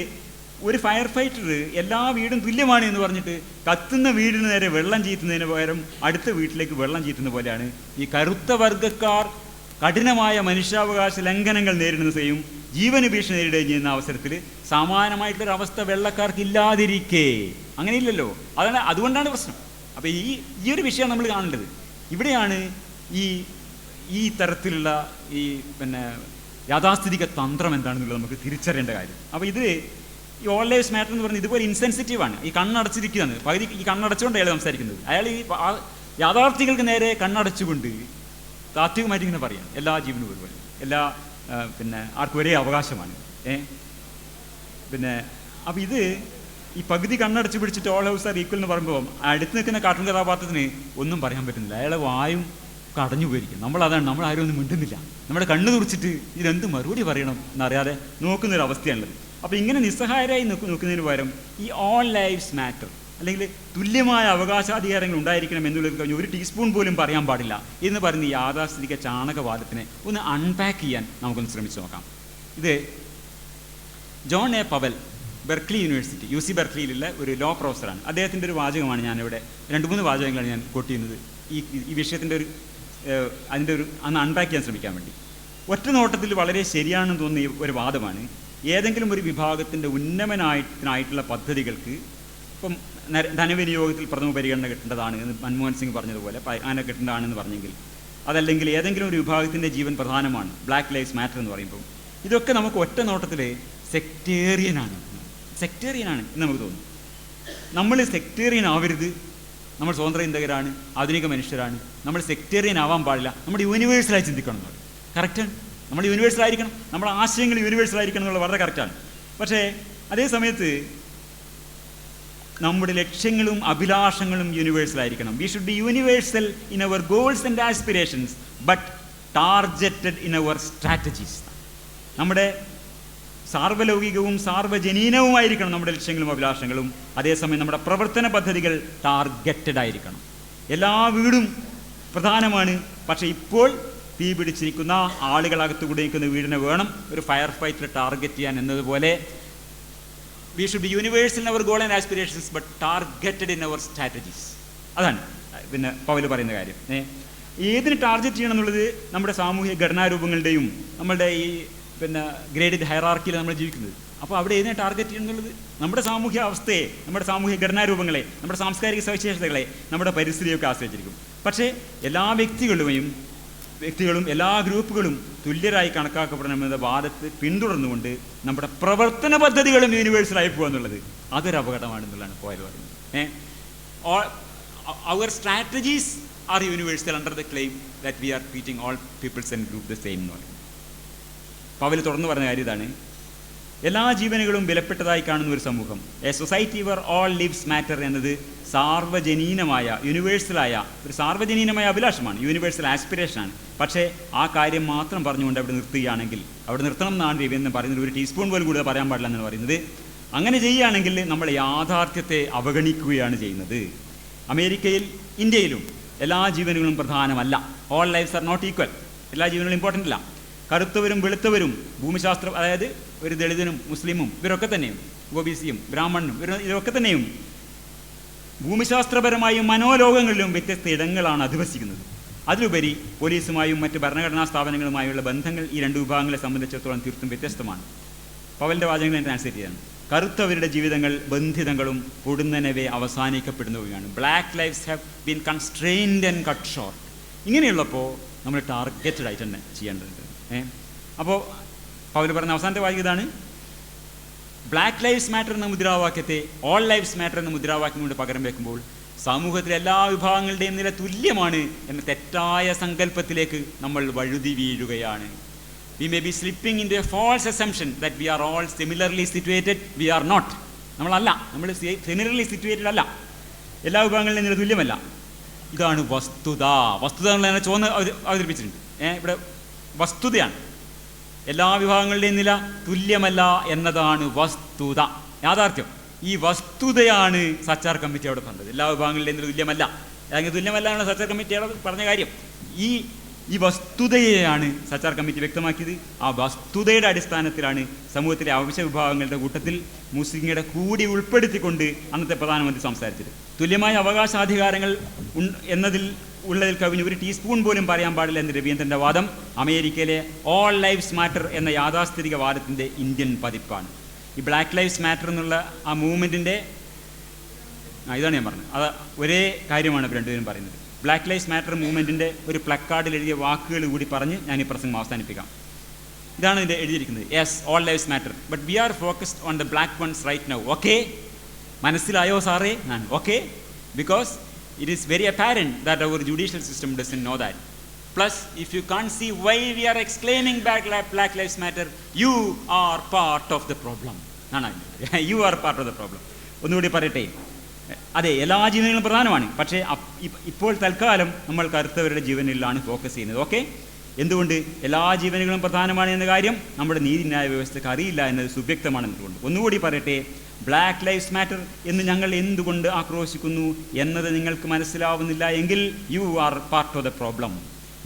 ഒരു ഫയർ ഫൈറ്റർ എല്ലാ വീടും തുല്യമാണ് എന്ന് പറഞ്ഞിട്ട് കത്തുന്ന വീടിന് നേരെ വെള്ളം ചീറ്റുന്നതിന് പകരം അടുത്ത വീട്ടിലേക്ക് വെള്ളം ചീറ്റുന്ന പോലെയാണ് ഈ കറുത്ത വർഗ്ഗക്കാർ കഠിനമായ മനുഷ്യാവകാശ ലംഘനങ്ങൾ നേരിടുന്നതും ജീവന് ഭീഷണി നേരിടുകയും ചെയ്യുന്ന അവസരത്തിൽ സമാനമായിട്ടുള്ളൊരവസ്ഥ വെള്ളക്കാർക്ക് ഇല്ലാതിരിക്കേ. അങ്ങനെയില്ലല്ലോ. അതുകൊണ്ടാണ് പ്രശ്നം. അപ്പോൾ ഈ ഒരു വിഷയം നമ്മൾ കാണേണ്ടത്. ഇവിടെയാണ് ഈ തരത്തിലുള്ള ഈ യാഥാസ്ഥിതിക തന്ത്രം എന്താണെന്നുള്ളത് നമുക്ക് തിരിച്ചറിയേണ്ട കാര്യം. അപ്പോൾ ഈ ഓൾ ലൈഫ്സ് മാറ്റർ എന്ന് പറഞ്ഞാൽ ഇതുപോലെ ഇൻസെൻസിറ്റീവാണ്. ഈ കണ്ണടച്ചിരിക്കുകയാണ്, പകുതി ഈ കണ്ണടച്ചുകൊണ്ട് അയാൾ സംസാരിക്കുന്നത്. അയാൾ ഈ യാഥാർത്ഥ്യങ്ങൾക്ക് നേരെ കണ്ണടച്ചുകൊണ്ട് താത്വികമായിട്ട് ഇങ്ങനെ പറയാം, എല്ലാ ജീവനും ഒരുപോലെ, ആർക്കും ഒരേ അവകാശമാണ്. അപ്പോൾ ഈ പകുതി കണ്ണടച്ച് പിടിച്ചിട്ട് ഓൾ ഹൗസ് ആർ ഈക്വൽ എന്ന് പറയുമ്പോൾ അടുത്ത് നിൽക്കുന്ന കാർട്ടൂൺ കഥാപാത്രത്തിന് ഒന്നും പറയാൻ പറ്റുന്നില്ല. അയാളെ വായും കടഞ്ഞു പോയിരിക്കും. നമ്മൾ ആരും ഒന്നും മിണ്ടുന്നില്ല. നമ്മുടെ കണ്ണ് തുറച്ചിട്ട് ഇതെന്ത് മറുപടി പറയണം എന്നറിയാതെ നോക്കുന്നൊരവസ്ഥയാണുള്ളത്. അപ്പോൾ ഇങ്ങനെ നിസ്സഹായരായി നോക്കുന്നതിന് പകരം ഈ ഓൾ ലൈഫ്സ് മാറ്റർ, അല്ലെങ്കിൽ തുല്യമായ അവകാശാധികാരങ്ങൾ ഉണ്ടായിരിക്കണം എന്നുള്ളത് കഴിഞ്ഞ് ഒരു ടീസ്പൂൺ പോലും പറയാൻ പാടില്ല എന്ന് പറയുന്ന ഈ യാഥാസ്ഥിതിക ചാണകവാദത്തിനെ ഒന്ന് അൺപാക്ക് ചെയ്യാൻ നമുക്കൊന്ന് ശ്രമിച്ചു നോക്കാം. ഇത് John A Powell, Berkeley university, UC ബെർക്ലിയിലുള്ള ഒരു ലോ പ്രൊഫസറാണ്. അദ്ദേഹത്തിൻ്റെ ഒരു വാചകമാണ് ഞാനിവിടെ 2-3 വാചകങ്ങളാണ് ഞാൻ കോട്ട് ചെയ്യുന്നത് ഈ വിഷയത്തിൻ്റെ അതിൻ്റെ അന്ന് അൺപാക്ക് ചെയ്യാൻ ശ്രമിക്കാൻ വേണ്ടി. ഒറ്റ നോട്ടത്തിൽ വളരെ ശരിയാണെന്ന് തോന്നിയ ഒരു വാദമാണ്, ഏതെങ്കിലും ഒരു വിഭാഗത്തിൻ്റെ ഉന്നമനത്തിനായിട്ടുള്ള പദ്ധതികൾക്ക് ഇപ്പം ധനവിനിയോഗത്തിൽ പ്രഥമ പരിഗണന കിട്ടേണ്ടതാണ് എന്ന് മൻമോഹൻ സിംഗ് പറഞ്ഞതുപോലെ അങ്ങനെ കിട്ടേണ്ടതാണെന്ന് പറഞ്ഞെങ്കിൽ, അതല്ലെങ്കിൽ ഏതെങ്കിലും ഒരു വിഭാഗത്തിൻ്റെ ജീവൻ പ്രധാനമാണ്, ബ്ലാക്ക് ലൈവ്സ് മാറ്റർ എന്ന് പറയുമ്പോൾ, ഇതൊക്കെ നമുക്ക് ഒറ്റ നോട്ടത്തിൽ സെക്ടേറിയനാണ് എന്ന് നമുക്ക് തോന്നും. നമ്മൾ സെക്ടേറിയൻ ആവരുത്, നമ്മൾ സ്വതന്ത്ര ചിന്തകരാണ്, ആധുനിക മനുഷ്യരാണ്, നമ്മൾ സെക്ടേറിയൻ ആവാൻ പാടില്ല, നമ്മുടെ യൂണിവേഴ്സലായി ചിന്തിക്കണം എന്നുള്ളത് കറക്റ്റാണ്. നമ്മൾ യൂണിവേഴ്സലായിരിക്കണം, നമ്മുടെ ആശയങ്ങൾ യൂണിവേഴ്സലായിരിക്കണം എന്നുള്ളത് വളരെ കറക്റ്റാണ്. പക്ഷേ അതേ സമയത്ത് നമ്മുടെ ലക്ഷ്യങ്ങളും അഭിലാഷങ്ങളും യൂണിവേഴ്സലായിരിക്കണം. We should be universal in our goals and aspirations but targeted in our strategies. നമ്മുടെ സാർവലൗകികവും സാർവജനീനവുമായിരിക്കണം നമ്മുടെ ലക്ഷ്യങ്ങളും അഭിലാഷങ്ങളും. അതേസമയം നമ്മുടെ പ്രവർത്തന പദ്ധതികൾ ടാർഗറ്റഡ് ആയിരിക്കണം. എല്ലാ വീടും പ്രധാനമാണ്, പക്ഷേ ഇപ്പോൾ തീ പിടിച്ചിരിക്കുന്ന ആളുകളകത്ത് കൂടി നിൽക്കുന്ന വീടിനെ വേണം ഒരു ഫയർ ഫൈറ്റർ ടാർഗറ്റ് ചെയ്യാൻ എന്നതുപോലെ we should be universal in our goal and aspirations but targeted in our strategies. അതാണ് പൗല് പറയുന്ന കാര്യം. ഏതിന് ടാർഗറ്റ് ചെയ്യണം എന്നുള്ളത് നമ്മുടെ സാമൂഹിക ഘടനാരൂപങ്ങളുടെയും നമ്മളുടെ ഈ ഗ്രേഡഡ് ഹൈറാർക്കിയിൽ നമ്മൾ ജീവിക്കുന്നത്. അപ്പോൾ അവിടെ ഏതിനെ ടാർഗറ്റ് ചെയ്യണം എന്നുള്ളത് നമ്മുടെ സാമൂഹ്യ അവസ്ഥയെ, നമ്മുടെ സാമൂഹിക ഘടനാരൂപങ്ങളെ, നമ്മുടെ സാംസ്കാരിക സവിശേഷതകളെ, നമ്മുടെ പരിസ്ഥിതിയൊക്കെ ആശ്രയിച്ചിരിക്കും. പക്ഷേ എല്ലാ വ്യക്തികളും എല്ലാ ഗ്രൂപ്പുകളും തുല്യരായി കണക്കാക്കപ്പെടണമെന്ന വാദത്തെ പിന്തുടർന്നുകൊണ്ട് നമ്മുടെ പ്രവർത്തന പദ്ധതികളും യൂണിവേഴ്സലായി പോകുക എന്നുള്ളത് അതൊരു അപകടമാണെന്നുള്ളതാണ് പൗൽ പറയുന്നത്. Our strategies are universal under the claim that we are treating all peoples and group the same എന്ന് പറയുന്നത്. പൗൽ തുറന്നു പറഞ്ഞ കാര്യം ഇതാണ്, എല്ലാ ജീവനുകളും വിലപ്പെട്ടതായി കാണുന്ന ഒരു സമൂഹം, a society where all lives matter എന്നത് സാർവജനീനമായ യൂണിവേഴ്സലായ ഒരു സാർവജനീനമായ അഭിലാഷമാണ്, യൂണിവേഴ്സൽ ആസ്പിറേഷനാണ്. പക്ഷേ ആ കാര്യം മാത്രം പറഞ്ഞുകൊണ്ട് അവിടെ നിർത്തുകയാണെങ്കിൽ, അവിടെ നിർത്തണം എന്നാണ് എന്ന് പറയുന്നത്, ഒരു ടീസ്പൂൺ പോലും കൂടുതൽ പറയാൻ പാടില്ല എന്ന് പറയുന്നത്. അങ്ങനെ ചെയ്യുകയാണെങ്കിൽ നമ്മൾ യാഥാർത്ഥ്യത്തെ അവഗണിക്കുകയാണ് ചെയ്യുന്നത്. അമേരിക്കയിൽ, ഇന്ത്യയിലും എല്ലാ ജീവനുകളും പ്രധാനമല്ല. All lifes are not equal. എല്ലാ ജീവനുകളും ഇമ്പോർട്ടൻ്റ് അല്ല. കറുത്തവരും വെളുത്തവരും, ഭൂമിശാസ്ത്രം, അതായത് ഒരു ദളിതനും മുസ്ലിമും ഇവരൊക്കെ തന്നെയും, ഒബിസിയും ബ്രാഹ്മണനും ഇവരൊക്കെ തന്നെയും ഭൂമിശാസ്ത്രപരമായും മനോലോകങ്ങളിലും വ്യത്യസ്ത ഇടങ്ങളാണ് അധിവസിക്കുന്നത്. അതിലുപരി പോലീസുമായും മറ്റ് ഭരണഘടനാ സ്ഥാപനങ്ങളുമായുള്ള ബന്ധങ്ങൾ ഈ രണ്ട് വിഭാഗങ്ങളെ സംബന്ധിച്ചിടത്തോളം തീർത്തും വ്യത്യസ്തമാണ്. പൗലിൻ്റെ വാചകങ്ങൾ ഞാൻ ട്രാൻസ്ലേറ്റ് ചെയ്യാണ്. കറുത്തവരുടെ ജീവിതങ്ങൾ ബന്ധിതങ്ങളും പൊടുന്നനവേ അവസാനിക്കപ്പെടുന്നവയാണ്. Black lifes have been constrained and cut short. ഇങ്ങനെയുള്ളപ്പോൾ നമ്മൾ ടാർഗറ്റഡ് ആയിട്ട് തന്നെ ചെയ്യേണ്ടതുണ്ട്. അപ്പോൾ പൗൽ പറഞ്ഞ അവസാനത്തെ വാക്യം ഇതാണ്, ബ്ലാക്ക് ലൈഫ്സ് മാറ്റർ എന്ന മുദ്രാവാക്യത്തെ ഓൾ ലൈഫ്സ് മാറ്റർ എന്ന മുദ്രാവാക്യം കൊണ്ട് പകരം വെക്കുമ്പോൾ സമൂഹത്തിലെ എല്ലാ വിഭാഗങ്ങളുടെയും നില തുല്യമാണ് എന്ന തെറ്റായ സങ്കല്പത്തിലേക്ക് നമ്മൾ വഴുതി വീഴുകയാണ്. We may be slipping into a false assumption that we are all similarly situated. We are not. നമ്മളല്ല, നമ്മൾ സിമിലർലി സിറ്റുവേറ്റഡ് അല്ല. എല്ലാ വിഭാഗങ്ങളിലും നില തുല്യമല്ല. ഇതാണ് വസ്തുത. വസ്തുത എന്നുള്ളതിനെ ചോന്ന് അവതരിപ്പിച്ചിട്ടുണ്ട്. ഇവിടെ വസ്തുതയാണ്. എല്ലാ വിഭാഗങ്ങളുടെയും നില തുല്യമല്ല എന്നതാണ് വസ്തുത, യാഥാർത്ഥ്യം. ഈ വസ്തുതയാണ് സച്ചാർ കമ്മിറ്റി അവിടെ പറഞ്ഞത്. എല്ലാ വിഭാഗങ്ങളുടെയും നില തുല്യമല്ല, അല്ലെങ്കിൽ തുല്യമല്ല എന്നുള്ള സച്ചാർ കമ്മിറ്റി അവിടെ പറഞ്ഞ കാര്യം. ഈ വസ്തുതയെയാണ് സച്ചാർ കമ്മിറ്റി വ്യക്തമാക്കിയത്. ആ വസ്തുതയുടെ അടിസ്ഥാനത്തിലാണ് സമൂഹത്തിലെ അവശ്യ വിഭാഗങ്ങളുടെ കൂട്ടത്തിൽ മുസ്ലിങ്ങളുടെ കൂടി ഉൾപ്പെടുത്തിക്കൊണ്ട് അന്നത്തെ പ്രധാനമന്ത്രി സംസാരിച്ചത്. തുല്യമായ അവകാശാധികാരങ്ങൾ എന്നതിൽ ഉള്ളതിൽ കവിഞ്ഞ് ഒരു ടീസ്പൂൺ പോലും പറയാൻ പാടില്ല എന്ന് രവീന്ദ്രൻ്റെ വാദം അമേരിക്കയിലെ ഓൾ ലൈവ്സ് മാറ്റർ എന്ന യാഥാസ്ഥിതിക വാദത്തിൻ്റെ ഇന്ത്യൻ പതിപ്പാണ്. ഈ ബ്ലാക്ക് ലൈവ്സ് മാറ്റർ എന്നുള്ള ആ മൂവ്മെൻറ്റിൻ്റെ ഇതാണ് ഞാൻ പറഞ്ഞത്. അത് ഒരേ കാര്യമാണ് ഇവർ രണ്ടുപേരും പറയുന്നത്. ബ്ലാക്ക് ലൈവ്സ് മാറ്റർ മൂവ്മെൻറ്റിൻ്റെ ഒരു പ്ലക്കാർഡിൽ എഴുതിയ വാക്കുകൾ കൂടി പറഞ്ഞ് ഞാൻ ഈ പ്രസംഗം അവസാനിപ്പിക്കാം. ഇതാണ് ഇതിൻ്റെ എഴുതിയിരിക്കുന്നത്. Yes, all lives matter, but we are focused on the black ones right now. Okay, മനസ്സിലായോ സാറേ? ഞാൻ okay, because it is very apparent that our judicial system doesn't know that. Plus, if you can't see why we are exclaiming Black Lives Matter, you are part of the problem. You are part of the problem. ഒന്നുകൂടി പറയട്ടെ, അതെ, എല്ലാ ജീവനുകളും പ്രധാനമാണ്. പക്ഷേ ഇപ്പോൾ തൽക്കാലം നമ്മൾ കറുത്തവരുടെ ജീവനിലാണ് focus ചെയ്യുന്നത്. ഓക്കെ, എന്തുകൊണ്ട് എല്ലാ ജീവനുകളും പ്രധാനമാണ് എന്ന കാര്യം നമ്മുടെ നീതിന്യായ വ്യവസ്ഥക്ക് അറിയില്ല എന്നത് സുവ്യക്തമാണെന്നുകൊണ്ട്. ഒന്നുകൂടി പറയട്ടെ, ബ്ലാക്ക് ലൈവ്സ് മാറ്റർ എന്ന് ഞങ്ങൾ എന്തുകൊണ്ട് ആക്രോശിക്കുന്നു എന്നത് നിങ്ങൾക്ക് മനസ്സിലാവുന്നില്ല എങ്കിൽ U are part of the problem.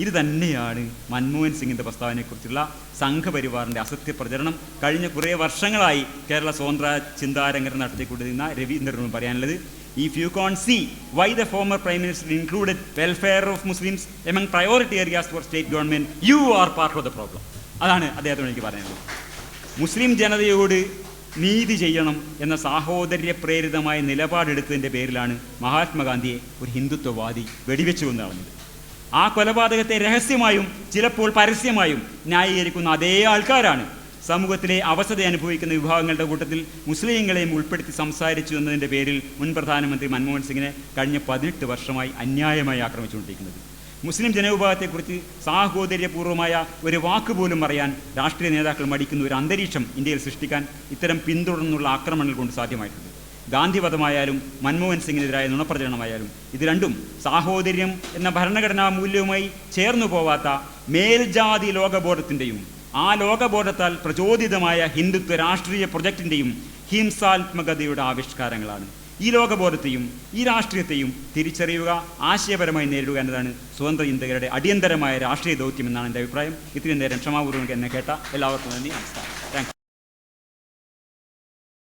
ഇത് തന്നെയാണ് മൻമോഹൻ സിംഗിൻ്റെ പ്രസ്താവനയെക്കുറിച്ചുള്ള സംഘപരിവാറിൻ്റെ അസത്യ പ്രചരണം കഴിഞ്ഞ കുറേ വർഷങ്ങളായി കേരള സ്വതന്ത്ര ചിന്താരംഗം നടത്തിക്കൊണ്ടിരുന്ന രവീന്ദ്രനും പറയാനുള്ളത്. If you can see why the former prime minister included welfare of Muslims among priority areas for state government, you are part of the problem. അതാണ് അദ്ദേഹത്തോട് എനിക്ക് പറയുന്നത്. മുസ്ലിം ജനതയോട് നീതി ചെയ്യണം എന്ന സാഹോദര്യ പ്രേരിതമായ നിലപാടെടുത്തതിൻ്റെ പേരിലാണ് മഹാത്മാഗാന്ധിയെ ഒരു ഹിന്ദുത്വവാദി വെടിവെച്ചു കൊന്നു കളഞ്ഞത്. ആ കൊലപാതകത്തെ രഹസ്യമായും ചിലപ്പോൾ പരസ്യമായും ന്യായീകരിക്കുന്ന അതേ ആൾക്കാരാണ് സമൂഹത്തിലെ അവസ്ഥ അനുഭവിക്കുന്ന വിഭാഗങ്ങളുടെ കൂട്ടത്തിൽ മുസ്ലിങ്ങളെയും ഉൾപ്പെടുത്തി സംസാരിച്ചു എന്നതിൻ്റെ പേരിൽ മുൻ പ്രധാനമന്ത്രി മൻമോഹൻ സിംഗിനെ കഴിഞ്ഞ 18 വർഷമായി അന്യായമായി ആക്രമിച്ചുകൊണ്ടിരിക്കുന്നത്. മുസ്ലിം ജനവിഭാഗത്തെക്കുറിച്ച് സാഹോദര്യപൂർവ്വമായ ഒരു വാക്ക് പോലും പറയാൻ രാഷ്ട്രീയ നേതാക്കൾ മടിക്കുന്ന ഒരു അന്തരീക്ഷം ഇന്ത്യയിൽ സൃഷ്ടിക്കാൻ ഇത്തരം പിന്തുടർന്നുള്ള ആക്രമണങ്ങൾ കൊണ്ട് സാധ്യമായിട്ടുണ്ട്. ഗാന്ധിവധമായാലും മൻമോഹൻ സിംഗിനെതിരായ നുണപ്രചരണമായാലും ഇത് രണ്ടും സാഹോദര്യം എന്ന ഭരണഘടനാ മൂല്യവുമായി ചേർന്നു പോവാത്ത മേൽജാതി ലോകബോധത്തിൻ്റെയും ആ ലോകബോധത്താൽ പ്രചോദിതമായ ഹിന്ദുത്വ രാഷ്ട്രീയ പ്രൊജക്റ്റിൻ്റെയും ഹിംസാത്മകതയുടെ ആവിഷ്കാരങ്ങളാണ്. ഈ ലോകബോധത്തെയും ഈ രാഷ്ട്രീയത്തെയും തിരിച്ചറിയുക, ആശയപരമായി നേരിടുക എന്നതാണ് സ്വതന്ത്ര ചിന്തകരുടെ അടിയന്തരമായ രാഷ്ട്രീയ ദൗത്യം എന്നാണ് എൻ്റെ അഭിപ്രായം. ഇത്രയും നേരം ക്ഷമാപൂർവ്വം എന്നെ കേട്ട എല്ലാവർക്കും നന്ദി, നമസ്കാരം.